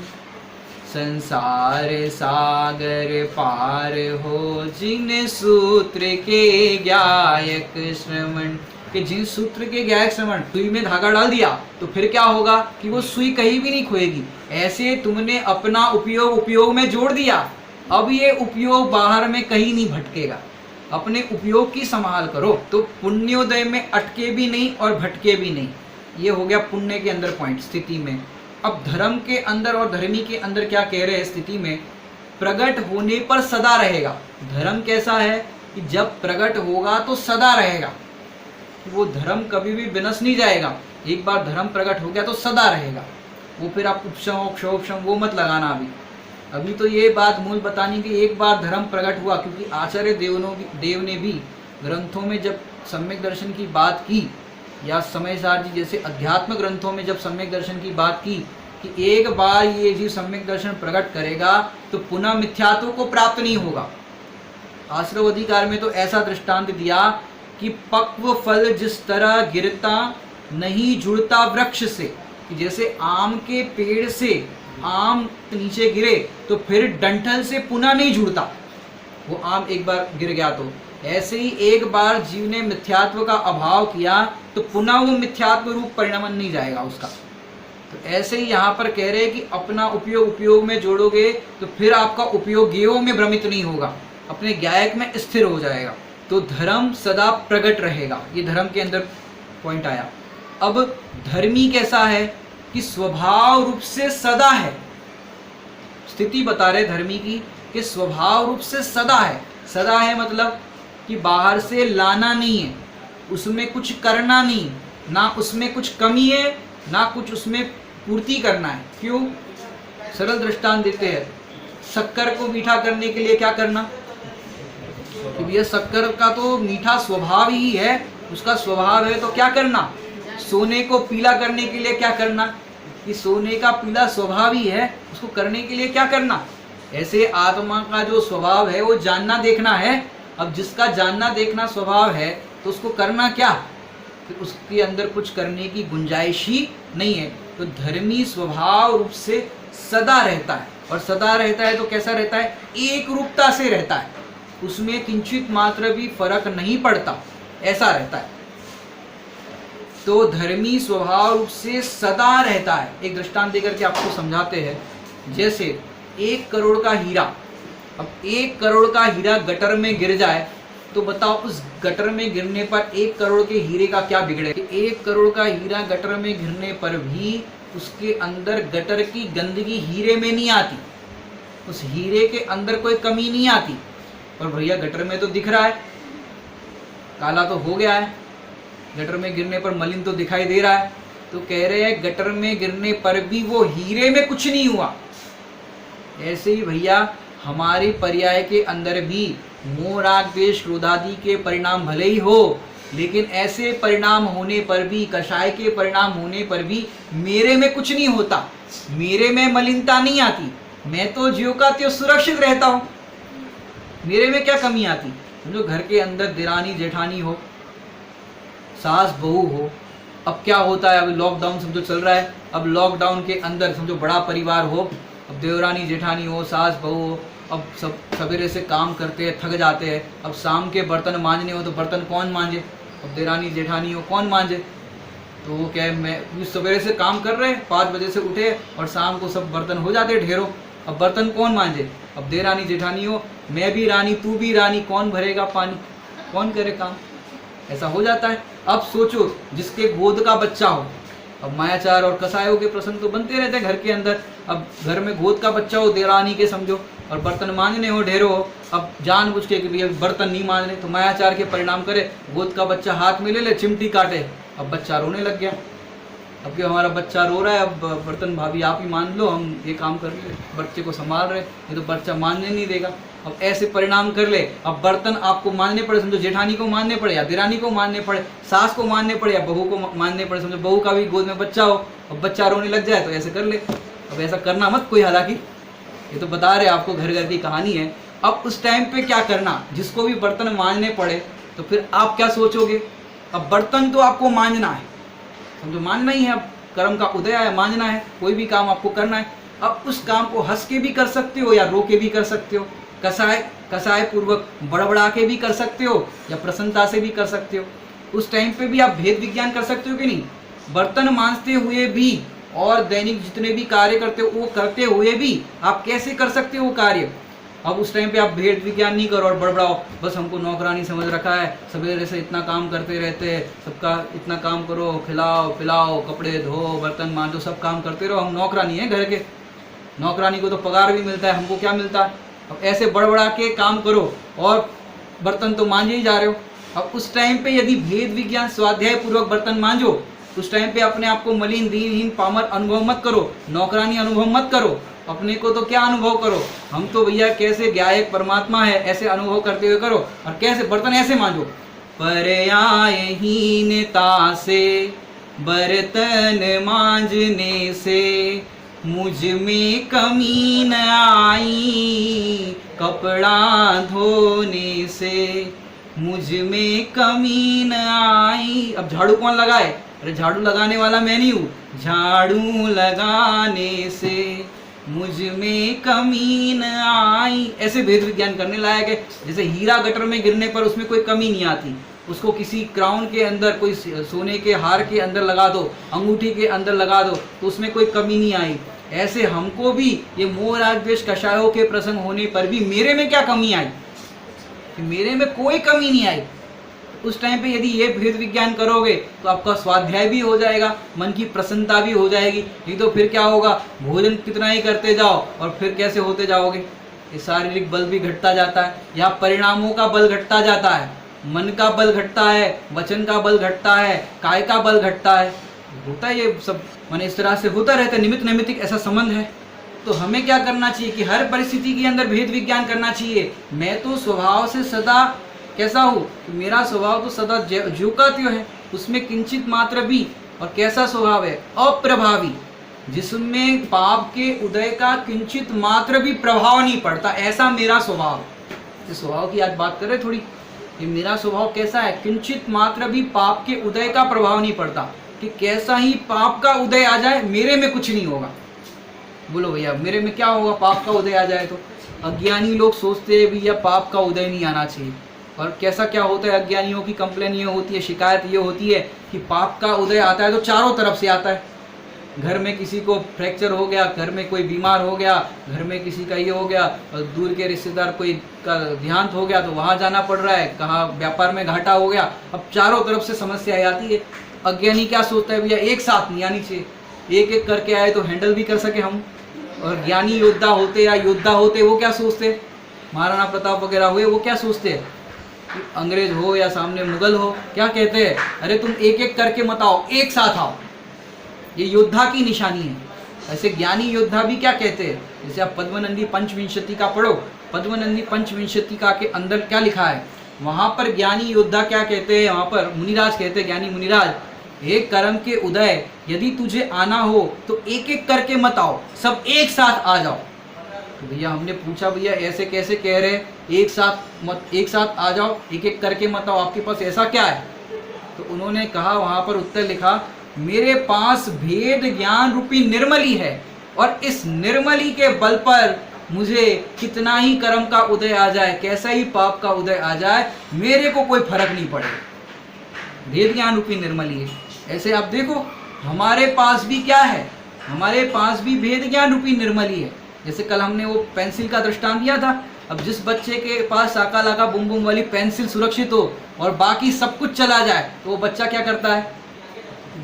Speaker 1: संसार सागर पार हो जिन सूत्र के ज्ञायक श्रवण। कि जिन सूत्र के ज्ञायक श्रवण, सुई में धागा डाल दिया तो फिर क्या होगा कि वो सुई कहीं भी नहीं खोएगी। ऐसे तुमने अपना उपयोग में जोड़ दिया, अब ये उपयोग बाहर में कहीं नहीं भटकेगा। अपने उपयोग की संभाल करो। तो पुण्योदय में अटके भी नहीं और भटके भी नहीं। ये हो गया पुण्य के अंदर पॉइंट, स्थिति में। अब धर्म के अंदर और धर्मी के अंदर क्या कह रहे हैं? स्थिति में प्रकट होने पर सदा रहेगा। धर्म कैसा है कि जब प्रकट होगा तो सदा रहेगा, वो धर्म कभी भी विनष्ट नहीं जाएगा। एक बार धर्म प्रकट हो गया तो सदा रहेगा। वो फिर आप उपशम क्षोभशम वो मत लगाना। अभी तो ये बात मूल बतानी कि एक बार धर्म प्रकट हुआ, क्योंकि आचार्य देव ने भी ग्रंथों में जब सम्यक दर्शन की बात की, या समय सार जी जैसे अध्यात्म ग्रंथों में जब सम्यक दर्शन की बात की कि एक बार ये जीव सम्यक दर्शन प्रकट करेगा तो पुनः मिथ्यात्व को प्राप्त नहीं होगा। आश्रव अधिकार में तो ऐसा दृष्टांत दिया कि पक्व फल जिस तरह गिरता नहीं जुड़ता वृक्ष से, कि जैसे आम के पेड़ से आम नीचे गिरे तो फिर डंठल से पुनः नहीं जुड़ता, वो आम एक बार गिर गया तो। ऐसे ही एक बार जीव ने मिथ्यात्व का अभाव किया तो पुनः वो मिथ्यात्व रूप परिणमन नहीं जाएगा उसका। तो ऐसे ही यहाँ पर कह रहे हैं कि अपना उपयोग में जोड़ोगे तो फिर आपका उपयोग ज्ञेयों में भ्रमित नहीं होगा, अपने ज्ञायक में स्थिर हो जाएगा। तो धर्म सदा प्रकट रहेगा। ये धर्म के अंदर पॉइंट आया। अब धर्मी कैसा है कि स्वभाव रूप से सदा है। स्थिति बता रहे धर्मी की कि स्वभाव रूप से सदा है। सदा है मतलब कि बाहर से लाना नहीं है, उसमें कुछ करना नहीं, ना उसमें कुछ कमी है ना कुछ उसमें पूर्ति करना है। क्यों? सरल दृष्टांत देते हैं। शक्कर को मीठा करने के लिए क्या करना? कि भैया शक्कर का तो मीठा स्वभाव ही है, उसका स्वभाव है तो क्या करना? सोने को पीला करने के लिए क्या करना? कि सोने का पीला स्वभाव ही है, उसको करने के लिए क्या करना? ऐसे आत्मा का जो स्वभाव है वो जानना देखना है। अब जिसका जानना देखना स्वभाव है तो उसको करना क्या? फिर उसके अंदर कुछ करने की गुंजाइश ही नहीं है। तो धर्मी स्वभाव रूप से सदा रहता है, और सदा रहता है तो कैसा रहता है? एक रूपता से रहता है। उसमें किंचित मात्र भी फर्क नहीं पड़ता, ऐसा रहता है। तो धर्मी स्वभाव रूप से सदा रहता है। एक दृष्टांत देकर के आपको समझाते हैं। जैसे 1 करोड़ का हीरा, अब 1 करोड़ का हीरा गटर में गिर जाए तो बताओ उस गटर में गिरने पर 1 करोड़ के हीरे का क्या बिगड़े? 1 करोड़ का हीरा गटर में गिरने पर भी उसके अंदर गटर की गंदगी हीरे में नहीं आती, उस हीरे के अंदर कोई कमी नहीं आती। और भैया गटर में तो दिख रहा है, काला तो हो गया है, गटर में गिरने पर मलिन तो दिखाई दे रहा है। तो कह रहे हैं गटर में गिरने पर भी वो हीरे में कुछ नहीं हुआ। ऐसे ही भैया हमारे पर्याय के अंदर भी मोह राग द्वेष क्रोध आदि के परिणाम भले ही हो, लेकिन ऐसे परिणाम होने पर भी, कषाय के परिणाम होने पर भी मेरे में कुछ नहीं होता, मेरे में मलिनता नहीं आती। मैं तो ज्यों का त्यों सुरक्षित रहता हूँ, मेरे में क्या कमी आती? समझो घर के अंदर दिरानी जेठानी हो, सास बहू हो। अब क्या होता है, अब लॉकडाउन समझो चल रहा है, अब लॉकडाउन के अंदर समझो बड़ा परिवार हो, अब देवरानी जेठानी हो, सास बहू हो। अब सब सवेरे से काम करते हैं, थक जाते हैं, अब शाम के बर्तन मांजने हो तो बर्तन कौन मांजे? अब देवरानी जेठानी हो, कौन मांजे? तो वो क्या है, मैं सवेरे से काम कर रहे हैं, 5 बजे से उठे और शाम को सब बर्तन हो जाते ढेरों, अब बर्तन कौन मांजे? अब देवरानी जेठानी हो, मैं भी रानी तू भी रानी, कौन भरेगा पानी, कौन करे काम? ऐसा हो जाता है। अब सोचो जिसके गोद का बच्चा हो, अब मायाचार और कसायों के प्रसंग तो बनते रहते हैं घर के अंदर। अब घर में गोद का बच्चा हो देवरानी के समझो, और बर्तन मांजने हो ढेरों हो, अब जानबूझ के कि भैया बर्तन नहीं मांजने, तो मायाचार के परिणाम करे, गोद का बच्चा हाथ में ले ले, चिमटी काटे, अब बच्चा रोने लग गया। अब क्यों हमारा बच्चा रो रहा है, अब बर्तन भाभी आप ही मान लो, हम ये काम कर रहे, बच्चे को संभाल रहे, ये तो बच्चा मानने नहीं देगा। अब ऐसे परिणाम कर ले, अब बर्तन आपको मानने पड़े, समझो जेठानी को मानने पड़े या दिरानी को मानने पड़े, सास को मानने पड़े या बहू को मानने पड़े, समझो बहू का भी गोद में बच्चा हो, अब बच्चा रोने लग जाए तो ऐसे कर ले। अब ऐसा करना मत कोई, हालांकि ये तो बता रहे आपको, घर घर की कहानी है। अब उस टाइम पे क्या करना, जिसको भी बर्तन मांजने पड़े तो फिर आप क्या सोचोगे? अब बर्तन तो आपको मांजना है, समझो मानना ही है, अब कर्म का उदय है, मांजना है, कोई भी काम आपको करना है। अब उस काम को हंस के भी कर सकते हो या रो के भी कर सकते हो, कसाय पूर्वक बड़बड़ा के भी कर सकते हो या प्रसन्नता से भी कर सकते हो। उस टाइम पे भी आप भेद विज्ञान कर सकते हो कि नहीं? बर्तन मांजते हुए भी और दैनिक जितने भी कार्य करते हो वो करते हुए भी आप कैसे कर सकते हो वो कार्य? अब उस टाइम पे आप भेद विज्ञान नहीं करो और बड़बड़ाओ, बस हमको नौकरानी समझ रखा है, सवेरे से इतना काम करते रहते हैं, सबका इतना काम करो, खिलाओ पिलाओ, कपड़े धो, बर्तन मांजो, सब काम करते रहो, हम नौकरानी हैं घर के, नौकरानी को तो पगार भी मिलता है, हमको क्या मिलता है? अब ऐसे बड़बड़ा के काम करो और बर्तन तो मांझे ही जा रहे हो। अब उस टाइम पे यदि भेद विज्ञान स्वाध्याय पूर्वक बर्तन मांजो, उस टाइम पे अपने आप को मलिन दीनहीन पामर अनुभव मत करो, नौकरानी अनुभव मत करो, अपने को तो क्या अनुभव करो, हम तो भैया कैसे गायक परमात्मा है, ऐसे अनुभव करते हुए करो। और कैसे बर्तन ऐसे मांजो, पर्यायहीनता से बर्तन मांजने से मुझ में कमी न आई, कपड़ा धोने से मुझ में कमी न आई। अब झाड़ू कौन लगाए? अरे झाड़ू लगाने वाला मैं नहीं हूँ, झाड़ू लगाने से मुझ में कमी न आई। ऐसे भेद विज्ञान करने लायक है। जैसे हीरा गटर में गिरने पर उसमें कोई कमी नहीं आती, उसको किसी क्राउन के अंदर, कोई सोने के हार के अंदर लगा दो, अंगूठी के अंदर लगा दो तो उसमें कोई कमी नहीं आई। ऐसे हमको भी ये मोह राग द्वेष कषायों के प्रसंग होने पर भी मेरे में क्या कमी आई? कि मेरे में कोई कमी नहीं आई। उस टाइम पे यदि ये भेद विज्ञान करोगे तो आपका स्वाध्याय भी हो जाएगा, मन की प्रसन्नता भी हो जाएगी। नहीं तो फिर क्या होगा, भोजन कितना ही करते जाओ और फिर कैसे होते जाओगे? ये शारीरिक बल भी घटता जाता है, या परिणामों का बल घटता जाता है, मन का बल घटता है, वचन का बल घटता है, काय का बल घटता है, होता है ये सब। माने इस तरह से होता रहता है, निमित्त नैमित्तिक ऐसा संबंध है। तो हमें क्या करना चाहिए कि हर परिस्थिति के अंदर भेद विज्ञान करना चाहिए। मैं तो स्वभाव से सदा कैसा हूँ, मेरा स्वभाव तो सदा ज्यों का त्यों है, उसमें किंचित मात्र भी। और कैसा स्वभाव है? अप्रभावी, जिसमें पाप के उदय का किंचित मात्र भी प्रभाव नहीं पड़ता, ऐसा मेरा स्वभाव। इस स्वभाव की आज बात करें थोड़ी, कि मेरा स्वभाव कैसा है? किंचित मात्र भी पाप के उदय का प्रभाव नहीं पड़ता, कि कैसा ही पाप का उदय आ जाए मेरे में कुछ नहीं होगा। बोलो भैया मेरे में क्या होगा पाप का उदय आ जाए तो? अज्ञानी लोग सोचते हैं भैया पाप का उदय नहीं आना चाहिए। और कैसा क्या होता है, अज्ञानियों की कंप्लेन ये होती है, शिकायत ये होती है कि पाप का उदय आता है तो चारों तरफ से आता है। घर में किसी को फ्रैक्चर हो गया, घर में कोई बीमार हो गया, घर में किसी का ये हो गया, और दूर के रिश्तेदार कोई का देहांत हो गया तो वहाँ जाना पड़ रहा है, कहाँ व्यापार में घाटा हो गया, अब चारों तरफ से समस्या आती है। अज्ञानी क्या सोचता है भैया एक साथ नहीं आनी चाहिए, एक एक करके आए तो हैंडल भी कर सके हम। और ज्ञानी योद्धा होते या योद्धा होते वो क्या सोचते, महाराणा प्रताप वगैरह हुए, वो क्या सोचते हैं, अंग्रेज हो या सामने मुगल हो, क्या कहते हैं, अरे तुम एक एक करके मत आओ, एक साथ आओ। ये योद्धा की निशानी है। ऐसे ज्ञानी योद्धा भी क्या कहते हैं, जैसे आप पद्मनंदी पंचविंशति का पढ़ो, पद्मनंदी पंचविंशति का के अंदर क्या लिखा है, वहां पर ज्ञानी योद्धा क्या कहते हैं, वहां पर मुनिराज कहते हैं, ज्ञानी मुनिराज, हे कर्म के उदय, यदि तुझे आना हो तो एक एक करके मत आओ, सब एक साथ आ जाओ। तो भैया हमने पूछा भैया ऐसे कैसे कह रहे, एक साथ आ जाओ, एक एक करके मत आओ, आपके पास ऐसा क्या है। तो उन्होंने कहा, वहां पर उत्तर लिखा, मेरे पास भेद ज्ञान रूपी निर्मली है, और इस निर्मली के बल पर मुझे कितना ही कर्म का उदय आ जाए, कैसा ही पाप का उदय आ जाए, मेरे को कोई फर्क नहीं पड़ेगा। भेद ज्ञान रूपी निर्मली है। ऐसे आप देखो हमारे पास भी क्या है, हमारे पास भी भेद ज्ञान रूपी निर्मली है। जैसे कल हमने वो पेंसिल का दृष्टांत दिया था, अब जिस बच्चे के पास साका लाका बुम बुम वाली पेंसिल सुरक्षित हो और बाकी सब कुछ चला जाए तो वो बच्चा क्या करता है,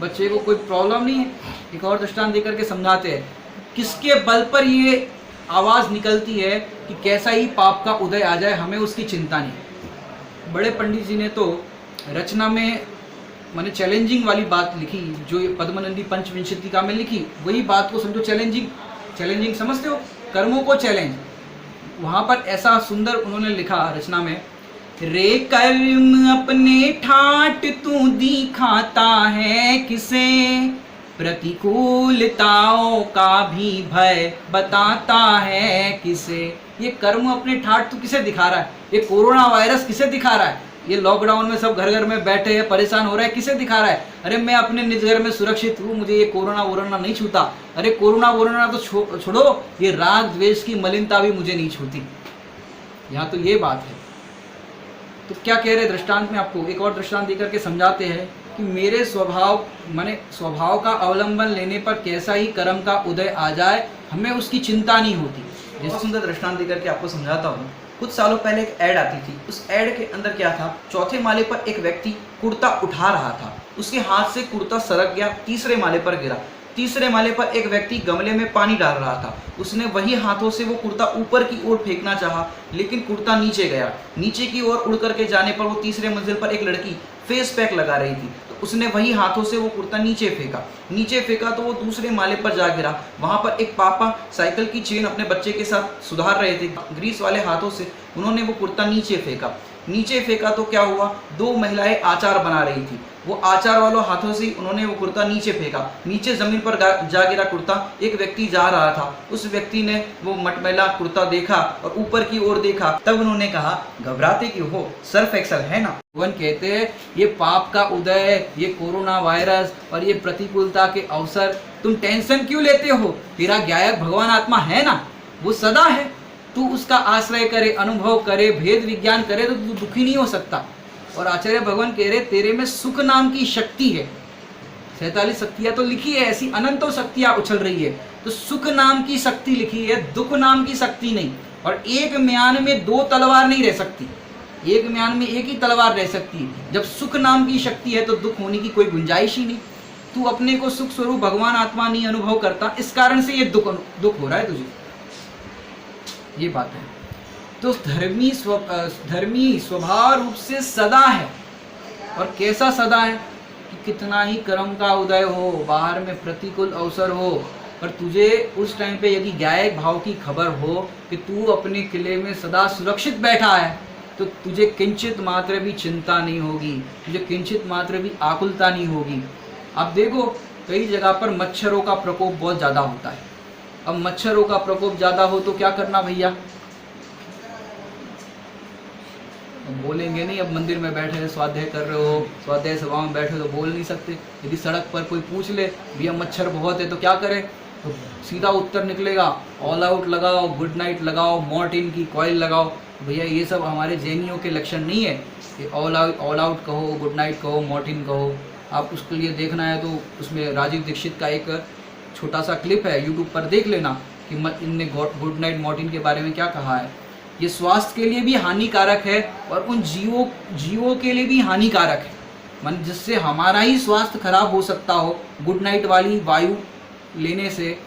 Speaker 1: बच्चे को कोई प्रॉब्लम नहीं है। एक और दृष्टांत देकर के समझाते हैं, किसके बल पर ये आवाज़ निकलती है कि कैसा ही पाप का उदय आ जाए, हमें उसकी चिंता नहीं। बड़े पंडित जी ने तो रचना में मैंने चैलेंजिंग वाली बात लिखी, जो ये पद्मनंदी पंचविंशति का में लिखी, वही बात को समझो, चैलेंजिंग समझते हो, कर्मों को चैलेंज। वहाँ पर ऐसा सुंदर उन्होंने लिखा रचना में, रे कर्म अपने ठाट तू दिखाता है किसे, प्रतिकूलताओं का भी भय बताता है किसे। ये कर्म अपने ठाट तू किसे दिखा रहा है, ये कोरोना वायरस किसे दिखा रहा है, ये लॉकडाउन में सब घर घर में बैठे हैं, परेशान हो रहा है, किसे दिखा रहा है, अरे मैं अपने निज घर में सुरक्षित हूँ, मुझे ये कोरोना वोरोना नहीं छूता। अरे कोरोना वोरोना तो छोड़ो, ये राग द्वेष की मलिनता भी मुझे नहीं छूती। यहाँ तो ये बात है। तो क्या कह रहे दृष्टांत में, आपको एक और दृष्टांत देकर के समझाते हैं कि मेरे स्वभाव माने स्वभाव का अवलंबन लेने पर कैसा ही कर्म का उदय आ जाए, हमें उसकी चिंता नहीं होती। जैसे सुंदर दृष्टांत देकर के आपको समझाता हूँ। कुछ सालों पहले एक ऐड आती थी, उस ऐड के अंदर क्या था, चौथे माले पर एक व्यक्ति कुर्ता उठा रहा था, उसके हाथ से कुर्ता सरक गया, तीसरे माले पर गिरा। तीसरे माले पर एक व्यक्ति गमले में पानी डाल रहा था, उसने वही हाथों से वो कुर्ता ऊपर की ओर फेंकना चाहा, लेकिन कुर्ता नीचे गया। नीचे की ओर उड़ करके जाने पर वो तीसरे मंजिल पर एक लड़की फेस पैक लगा रही थी, तो उसने वही हाथों से वो कुर्ता नीचे फेंका तो वो दूसरे माले पर जा गिरा। वहाँ पर एक पापा साइकिल की चेन अपने बच्चे के साथ सुधार रहे थे, ग्रीस वाले हाथों से उन्होंने वो कुर्ता नीचे फेंका तो क्या हुआ, दो महिलाएं आचार बना रही थी, वो आचार वालों हाथों से उन्होंने वो कुर्ता नीचे फेंका, नीचे जमीन पर जा गिरा कुर्ता। एक व्यक्ति जा रहा था, उस व्यक्ति ने वो मटमैला कुर्ता देखा और ऊपर की ओर देखा, तब उन्होंने कहा, घबराते क्यों हो, सर्फ एक्सल है ना। भगवान कहते हैं ये पाप का उदय, ये कोरोना वायरस और ये प्रतिकूलता के अवसर, तुम टेंशन क्यों लेते हो, तेरा गायक भगवान आत्मा है ना, वो सदा है, तू उसका आश्रय करे, अनुभव करे, भेद विज्ञान करे तो तू दुखी नहीं हो सकता। और आचार्य भगवान कह रहे तेरे में सुख नाम की शक्ति है। 47 शक्तियां तो लिखी है, ऐसी अनंतों शक्तियां उछल रही है, तो सुख नाम की शक्ति लिखी है, दुख नाम की शक्ति नहीं। और एक म्यान में दो तलवार नहीं रह सकती, एक म्यान में एक ही तलवार रह सकती है। जब सुख नाम की शक्ति है तो दुख होने की कोई गुंजाइश ही नहीं। तू अपने को सुख स्वरूप भगवान आत्मा नहीं अनुभव करता, इस कारण से ये दुख हो रहा है तुझे, ये बात है। तो धर्मी स्वभाव रूप से सदा है। और कैसा सदा है कि कितना ही कर्म का उदय हो, बाहर में प्रतिकूल अवसर हो, पर तुझे उस टाइम पे यदि गायक भाव की खबर हो कि तू अपने किले में सदा सुरक्षित बैठा है, तो तुझे किंचित मात्र भी चिंता नहीं होगी, तुझे किंचित मात्र भी आकुलता नहीं होगी। अब देखो कई जगह पर मच्छरों का प्रकोप बहुत ज़्यादा होता है। अब मच्छरों का प्रकोप ज़्यादा हो तो क्या करना भैया, बोलेंगे नहीं, अब मंदिर में बैठे स्वाध्याय कर रहे हो, स्वाध्याय सभा में बैठे तो बोल नहीं सकते। यदि सड़क पर कोई पूछ ले भैया मच्छर बहुत है तो क्या करें, तो सीधा उत्तर निकलेगा ऑल आउट लगाओ, गुड नाइट लगाओ, मॉर्टिन की कॉइल लगाओ। भैया ये सब हमारे जैनियों के लक्षण नहीं है कि ऑल आउट कहो, गुड नाइट कहो, मॉर्टिन कहो। आप उसके लिए देखना है तो उसमें राजीव दीक्षित का एक छोटा सा क्लिप है, यूट्यूब पर देख लेना कि इनने गुड नाइट मॉर्टिन के बारे में क्या कहा है। ये स्वास्थ्य के लिए भी हानिकारक है और उन जीवों के लिए भी हानिकारक है, मन जिससे हमारा ही स्वास्थ्य खराब हो सकता हो। गुड नाइट वाली वायु लेने से,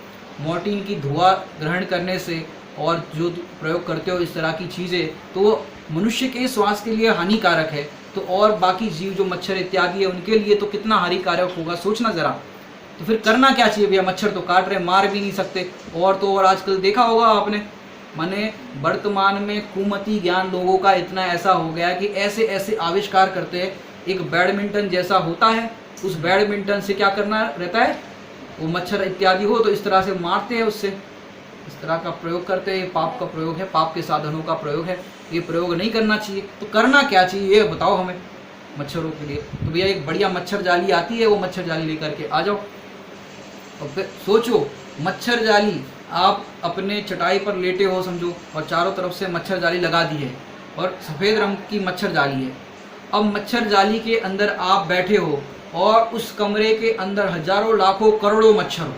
Speaker 1: मॉर्टिन की धुआं ग्रहण करने से, और जो प्रयोग करते हो इस तरह की चीज़ें, तो मनुष्य के स्वास्थ्य के लिए हानिकारक है। तो और बाकी जीव जो मच्छर इत्यादि है उनके लिए तो कितना हानिकारक होगा, सोचना ज़रा। तो फिर करना क्या चाहिए भैया? मच्छर तो काट रहे, मार भी नहीं सकते। और तो और आजकल देखा होगा आपने, माने वर्तमान में कुमति ज्ञान लोगों का इतना ऐसा हो गया कि ऐसे ऐसे आविष्कार करते हैं। एक बैडमिंटन जैसा होता है, उस बैडमिंटन से क्या करना रहता है, वो मच्छर इत्यादि हो तो इस तरह से मारते हैं, उससे इस तरह का प्रयोग करते हैं। पाप का प्रयोग है, पाप के साधनों का प्रयोग है, ये प्रयोग नहीं करना चाहिए। तो करना क्या चाहिए ये बताओ हमें मच्छरों के लिए। तो भैया एक बढ़िया मच्छर जाली आती है, वो मच्छर जाली लेकर के आ जाओ। और फिर सोचो, मच्छर जाली आप अपने चटाई पर लेटे हो समझो, और चारों तरफ से मच्छर जाली लगा दी है और सफ़ेद रंग की मच्छर जाली है। अब मच्छर जाली के अंदर आप बैठे हो और उस कमरे के अंदर हजारों लाखों करोड़ों मच्छर हो,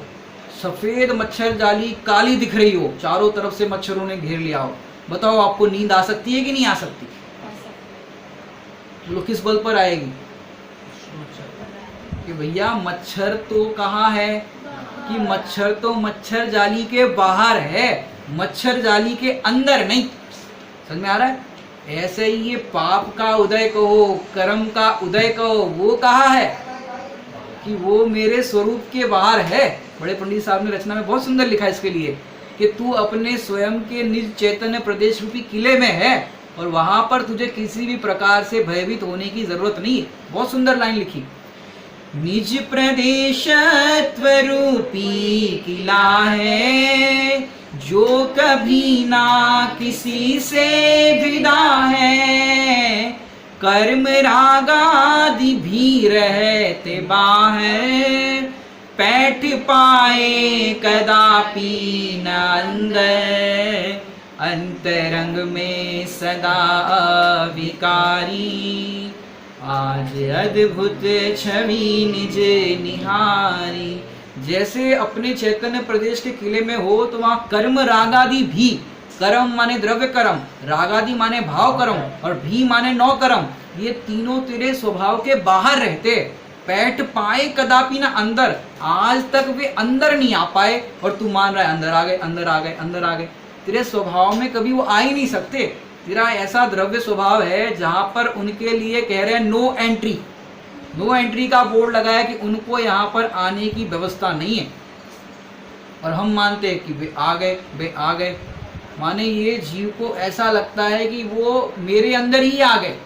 Speaker 1: सफ़ेद मच्छर जाली काली दिख रही हो, चारों तरफ से मच्छरों ने घेर लिया हो। बताओ आपको नींद आ सकती है कि नहीं आ सकती? बोलो किस बल पर आएगी? कि भैया मच्छर तो कहाँ है, कि मच्छर तो मच्छर जाली के बाहर है, मच्छर जाली के अंदर नहीं। समझ में आ रहा है? ऐसे ही ये पाप का उदय कहो, कर्म का उदय कहो, वो कहाँ है कि वो मेरे स्वरूप के बाहर है। बड़े पंडित साहब ने रचना में बहुत सुंदर लिखा इसके लिए कि तू अपने स्वयं के निज चैतन्य प्रदेश रूपी किले में है और वहां पर तुझे किसी भी प्रकार से भयभीत होने की जरूरत नहीं है। बहुत सुंदर लाइन लिखी, निज प्रदेशत्व रूपी किला है, जो कभी ना किसी से भिड़ा है, कर्म रागादि भी रहते बाहर, पैठ पाए कदापि न अंदर, अंतरंग में सदा विकारी, आज अद्भुत छवि निज निहारी। जैसे अपने चैतन्य प्रदेश के किले में हो तो वहाँ कर्म रागादि भी, कर्म माने द्रव्य कर्म, रागादि माने भाव कर्म, और भी माने नौ कर्म, ये तीनों तेरे स्वभाव के बाहर रहते। पैठ पाए कदापि ना अंदर, आज तक वे अंदर नहीं आ पाए और तू मान रहा है अंदर आ गए, अंदर आ गए, अंदर आ गए। तेरे स्वभाव में कभी वो आ ही नहीं सकते। तेरा ऐसा द्रव्य स्वभाव है जहां पर उनके लिए कह रहे हैं नो एंट्री, नो एंट्री का बोर्ड लगाया कि उनको यहाँ पर आने की व्यवस्था नहीं है। और हम मानते हैं कि वे आ गए, वे आ गए, माने ये जीव को ऐसा लगता है कि वो मेरे अंदर ही आ गए।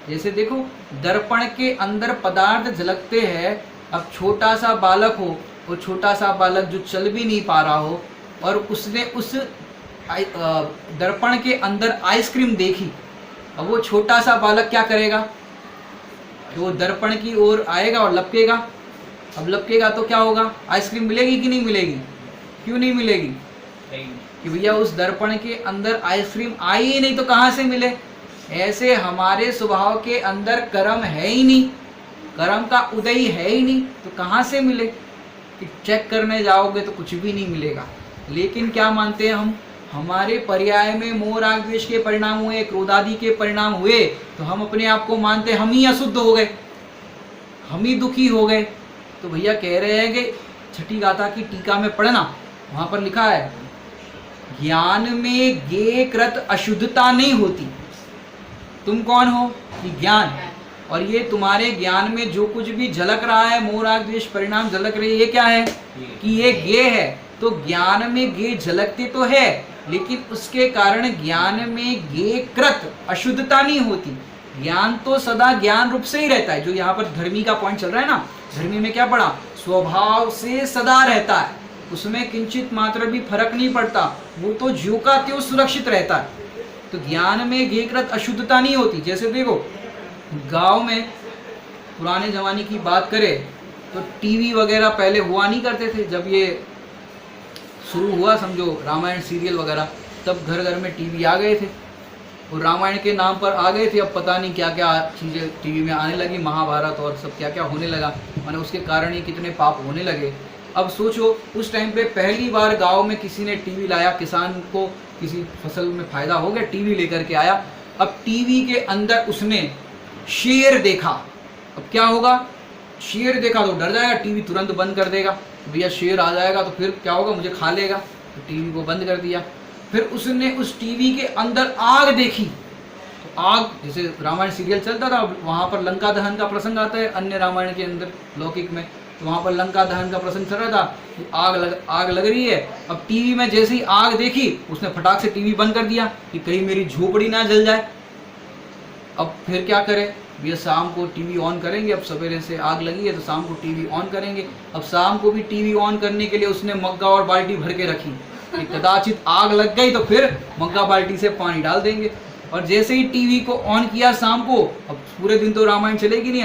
Speaker 1: जैसे देखो दर्पण के अंदर पदार्थ झलकते हैं। अब छोटा सा बालक हो, वो छोटा सा बालक जो चल भी नहीं पा रहा हो और उसने उस दर्पण के अंदर आइसक्रीम देखी, अब वो छोटा सा बालक क्या करेगा, वो दर्पण की ओर आएगा और लपकेगा। अब लपकेगा तो क्या होगा, आइसक्रीम मिलेगी कि नहीं मिलेगी? क्यों नहीं मिलेगी? कि भैया उस दर्पण के अंदर आइसक्रीम आई ही नहीं तो कहाँ से मिले। ऐसे हमारे स्वभाव के अंदर कर्म है ही नहीं, कर्म का उदय है ही नहीं, तो कहाँ से मिले? कि चेक करने जाओगे तो कुछ भी नहीं मिलेगा। लेकिन क्या मानते हैं हम, हमारे पर्याय में मोह राग द्वेष के परिणाम हुए, क्रोधादि के परिणाम हुए, तो हम अपने आप को मानते हम ही अशुद्ध हो गए, हम ही दुखी हो गए। तो भैया कह रहे हैं कि छठी गाथा की टीका में पढ़ना, वहाँ पर लिखा है ज्ञान में गे कृत अशुद्धता नहीं होती। तुम कौन हो? कि ज्ञान। और ये तुम्हारे ज्ञान में जो कुछ भी झलक रहा है, मोह राग द्वेष परिणाम झलक रही है, ये क्या है? कि ये गे है। तो ज्ञान में गे झलकते तो है, लेकिन उसके कारण ज्ञान में गे कृत अशुद्धता नहीं होती। ज्ञान तो सदा ज्ञान रूप से ही रहता है। जो यहाँ पर धर्मी का पॉइंट चल रहा है ना, धर्मी में क्या पढ़ा, स्वभाव से सदा रहता है, उसमें किंचित मात्र भी फर्क नहीं पड़ता, वो तो ज्यों का त्यों सुरक्षित रहता है। तो ज्ञान में गे कृत अशुद्धता नहीं होती। जैसे देखो गांव में पुराने जमाने की बात करें तो टीवी वगैरह पहले हुआ नहीं करते थे। जब ये शुरू हुआ समझो रामायण सीरियल वगैरह, तब घर घर में टीवी आ गए थे और रामायण के नाम पर आ गए थे। अब पता नहीं क्या क्या चीज़ें टीवी में आने लगी, महाभारत और सब क्या क्या होने लगा, माने उसके कारण ही कितने पाप होने लगे। अब सोचो उस टाइम पे पहली बार गांव में किसी ने टीवी लाया, किसान को किसी फसल में फायदा हो गया, टीवी लेकर के आया। अब टीवी के अंदर उसने शेर देखा। अब क्या होगा, शेर देखा तो डर जाएगा, टीवी तुरंत बंद कर देगा, भैया शेर आ जाएगा तो फिर क्या होगा, मुझे खा लेगा, तो टीवी को बंद कर दिया। फिर उसने उस टीवी के अंदर आग देखी, तो आग, जैसे रामायण सीरियल चलता था वहाँ पर लंका दहन का प्रसंग आता है, अन्य रामायण के अंदर लौकिक में, तो वहाँ पर लंका दहन का प्रसंग चल रहा था, तो आग लग रही है। अब टीवी में जैसे ही आग देखी उसने फटाक से टीवी बंद कर दिया कि कहीं मेरी झोपड़ी ना जल जाए। अब फिर क्या करे, भैया शाम को टीवी ऑन करेंगे, अब सवेरे से आग लगी है तो शाम को टीवी ऑन करेंगे। अब शाम को भी टीवी ऑन करने के लिए उसने मग्गा और बाल्टी भर के रखी कि कदाचित आग लग गई तो फिर मग्गा बाल्टी से पानी डाल देंगे। और जैसे ही टीवी को ऑन किया शाम को, अब पूरे दिन तो रामायण चलेगी नहीं,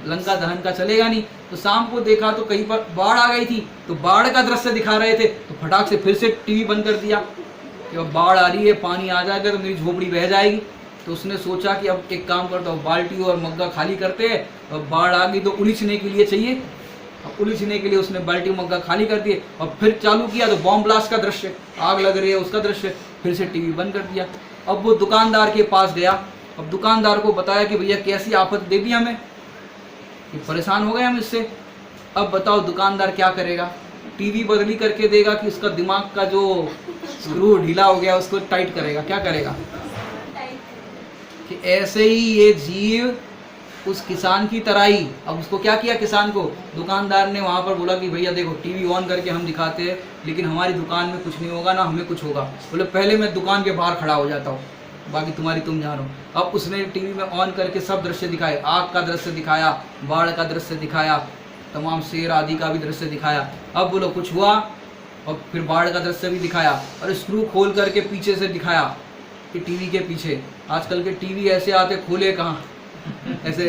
Speaker 1: लंका दहन का चलेगा नहीं, तो शाम को देखा तो कहीं पर बाढ़ आ गई थी, तो बाढ़ का दृश्य दिखा रहे थे, तो फटाक से फिर से टीवी बंद कर दिया कि अब बाढ़ आ रही है, पानी आ जाएगा तो मेरी झोपड़ी बह जाएगी। तो उसने सोचा कि अब एक काम करता हूँ, बाल्टी और मग्गा खाली करते हैं, अब बाढ़ आ गई तो उलीचने के लिए चाहिए, अब उलीचने के लिए उसने बाल्टी मग्गा खाली कर दिए। और फिर चालू किया तो बॉम्ब ब्लास्ट का दृश्य, आग लग रही है उसका दृश्य, फिर से टीवी बंद कर दिया। अब वो दुकानदार के पास गया, अब दुकानदार को बताया कि भैया कैसी आफत दे दी हमें, कि परेशान हो गए हम इससे। अब बताओ दुकानदार क्या करेगा, टीवी बदली करके देगा कि उसका दिमाग का जो स्क्रू ढीला हो गया उसको टाइट करेगा, क्या करेगा। कि ऐसे ही ये जीव उस किसान की तरह ही, अब उसको क्या किया, किसान को दुकानदार ने वहाँ पर बोला कि भैया देखो टीवी ऑन करके हम दिखाते हैं लेकिन हमारी दुकान में कुछ नहीं होगा ना हमें कुछ होगा, बोले पहले मैं दुकान के बाहर खड़ा हो जाता हूँ, बाकी तुम्हारी तुम जानो। अब उसने टीवी में ऑन करके सब दृश्य दिखाए, आग का दृश्य दिखाया, बाढ़ का दृश्य दिखाया, तमाम शेर आदि का भी दृश्य दिखाया। अब बोलो कुछ हुआ, और फिर बाढ़ का दृश्य भी दिखाया, और स्क्रू खोल करके पीछे से दिखाया कि टीवी के पीछे, आजकल के टीवी ऐसे आते खोले कहाँ, ऐसे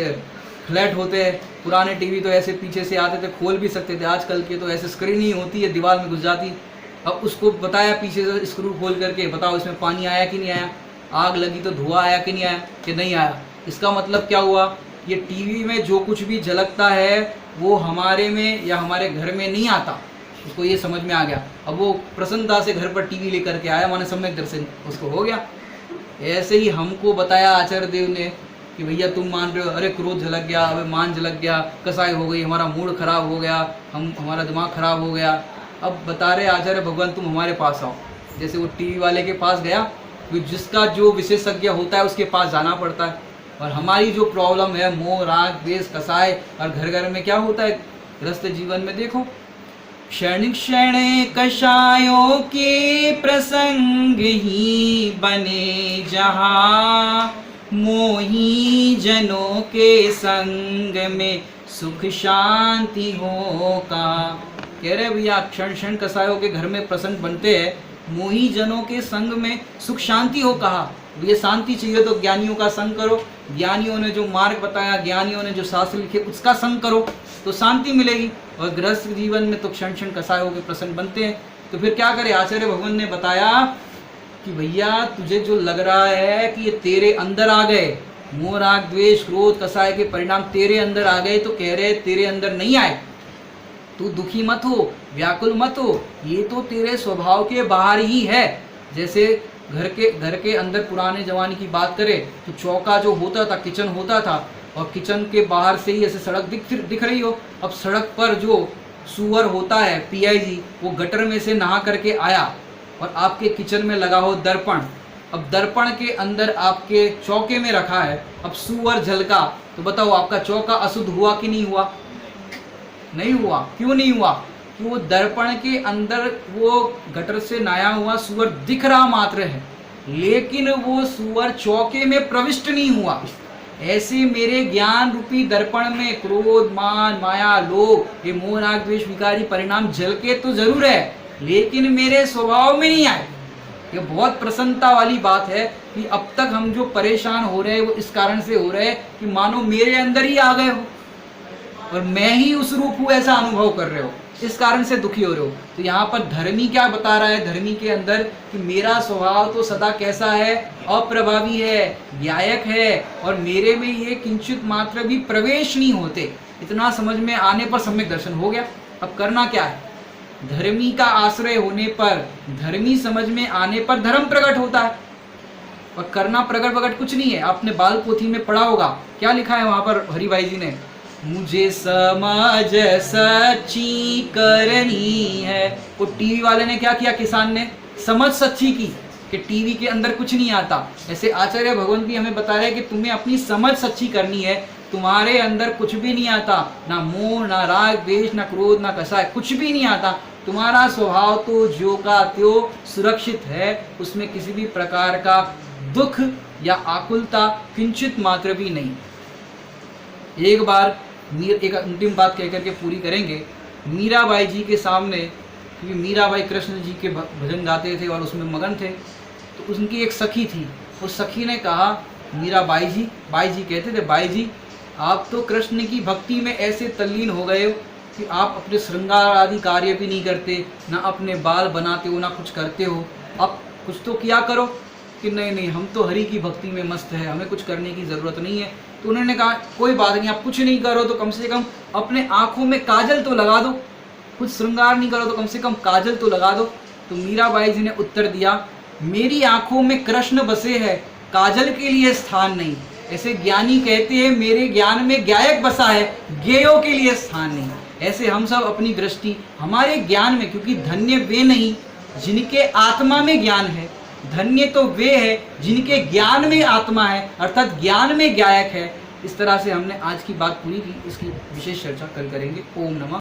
Speaker 1: फ्लैट होते हैं, पुराने टीवी तो ऐसे पीछे से आते थे, खोल भी सकते थे, आजकल के तो ऐसे स्क्रीन ही होती है, दीवार में घुस जाती। अब उसको बताया पीछे से स्क्रू खोल करके, बताओ इसमें पानी आया कि नहीं आया, आग लगी तो धुआं आया कि नहीं आया, कि नहीं आया। इसका मतलब क्या हुआ, ये टीवी में जो कुछ भी झलकता है वो हमारे में या हमारे घर में नहीं आता, उसको ये समझ में आ गया। अब वो प्रसन्नता से घर पर टीवी लेकर के आया, माने सम्यक दर्शन उसको हो गया। ऐसे ही हमको बताया आचार्य देव ने कि भैया तुम मान रहे हो, अरे क्रोध झलक गया, अबे मान झलक गया, कसाई हो गई, हमारा मूड खराब हो गया, हमारा दिमाग खराब हो गया। अब बता रहे आचार्य भगवान तुम हमारे पास आओ, जैसे वो टीवी वाले के पास गया, तो जिसका जो विशेषज्ञ होता है उसके पास जाना पड़ता है। और हमारी जो प्रॉब्लम है मोह राग द्वेष कसाय, और घर घर में क्या होता है गृहस्थ जीवन में, देखो क्षण क्षण कषायों के प्रसंग ही बने जहाँ, मोही जनों के संग में सुख शांति हो का। कह रहे भैया क्षण क्षण कसायों के घर में प्रसंग बनते हैं, मोही जनों के संग में सुख शांति हो कहा। ये शांति चाहिए तो ज्ञानियों का संग करो, ज्ञानियों ने जो मार्ग बताया, ज्ञानियों ने जो शास्त्र लिखे उसका संग करो तो शांति मिलेगी। और गृहस्थ जीवन में तो क्षण क्षण कसायों के प्रसंग बनते हैं। तो फिर क्या करे, आचार्य भगवान ने बताया कि भैया तुझे जो लग रहा है कि ये तेरे अंदर आ गए, मोह राग द्वेष क्रोध कसाय के परिणाम तेरे अंदर आ गए, तो कह रहे तेरे अंदर नहीं आए, तू दुखी मत हो, व्याकुल मत हो, ये तो तेरे स्वभाव के बाहर ही है। जैसे घर के अंदर पुराने जमाने की बात करें तो चौका जो होता था, किचन होता था, और किचन के बाहर से ही ऐसे सड़क दिख रही हो। अब सड़क पर जो सुअर होता है पीआईजी, वो गटर में से नहा करके आया और आपके किचन में लगा हो दर्पण, अब दर्पण के अंदर आपके चौके में रखा है, अब सुअर झलका, तो बताओ आपका चौका अशुद्ध हुआ कि नहीं हुआ? नहीं हुआ। क्यों नहीं हुआ? कि वो दर्पण के अंदर वो गटर से नया हुआ सुअर दिख रहा मात्र है, लेकिन वो सुअर चौके में प्रविष्ट नहीं हुआ। ऐसे मेरे ज्ञान रूपी दर्पण में क्रोध मान माया लोभ ये मोह राग द्वेष विकारी परिणाम झलके तो जरूर है, लेकिन मेरे स्वभाव में नहीं आए। ये बहुत प्रसन्नता वाली बात है कि अब तक हम जो परेशान हो रहे हैं वो इस कारण से हो रहे हैं कि मानो मेरे अंदर ही आ गए हो और मैं ही उस रूप हूँ ऐसा अनुभव कर रहे हो। इस कारण से दुखी हो रहे हो। तो यहाँ पर धर्मी क्या बता रहा है, धर्मी के अंदर कि मेरा स्वभाव तो सदा कैसा है, अप्रभावी है, व्यायक है, और मेरे में ये किंचित मात्र भी प्रवेश नहीं होते। इतना समझ में आने पर सम्यक दर्शन हो गया। अब करना क्या है, धर्मी का आश्रय होने पर, धर्मी समझ में आने पर धर्म प्रकट होता है। और करना प्रकट कुछ नहीं है। आपने बाल पोथी में पढ़ा होगा, क्या लिखा है वहां पर हरिभाई जी ने, मुझे समझ सच्ची करनी है। वो टीवी वाले ने क्या किया, किसान ने समझ सच्ची की कि टीवी के अंदर कुछ नहीं आता। ऐसे आचार्य भगवंत भी हमें बता रहे हैं कि तुम्हें अपनी समझ सच्ची करनी है। तुम्हारे अंदर कुछ भी नहीं आता, ना मोह, ना राग, द्वेष, ना क्रोध, ना कसाय, कुछ भी नहीं आता। तुम्हारा स्वभाव तो ज्यों का त्यों सुरक्षित है, उसमें किसी भी प्रकार का दुख या आकुलता किंचित मात्र भी नहीं। एक बार एक अंतिम बात कहकर के पूरी करेंगे। मीराबाई जी के सामने, क्योंकि मीराबाई कृष्ण जी के भजन गाते थे और उसमें मगन थे, तो उनकी एक सखी थी। उस सखी ने कहा, मीराबाई जी, बाई जी कहते थे, बाई जी आप तो कृष्ण की भक्ति में ऐसे तल्लीन हो गए हो कि आप अपने श्रृंगार आदि कार्य भी नहीं करते, ना अपने बाल बनाते हो, ना कुछ करते हो। अब कुछ तो किया करो। कि नहीं नहीं, हम तो हरि की भक्ति में मस्त है, हमें कुछ करने की ज़रूरत नहीं है। तो उन्होंने कहा कोई बात नहीं, आप कुछ नहीं करो तो कम से कम अपने आँखों में काजल तो लगा दो, कुछ श्रृंगार नहीं करो तो कम से कम काजल तो लगा दो। तो मीराबाई जी ने उत्तर दिया, मेरी आँखों में कृष्ण बसे है, काजल के लिए स्थान नहीं। ऐसे ज्ञानी कहते हैं मेरे ज्ञान में गायक बसा है, गेयों के लिए स्थान नहीं। ऐसे हम सब अपनी दृष्टि हमारे ज्ञान में, क्योंकि धन्य वे नहीं जिनके आत्मा में ज्ञान है, धन्य तो वे है जिनके ज्ञान में आत्मा है, अर्थात ज्ञान में गायक है। इस तरह से हमने आज की बात पूरी की। इसकी विशेष चर्चा कल करेंगे। ओम नमः।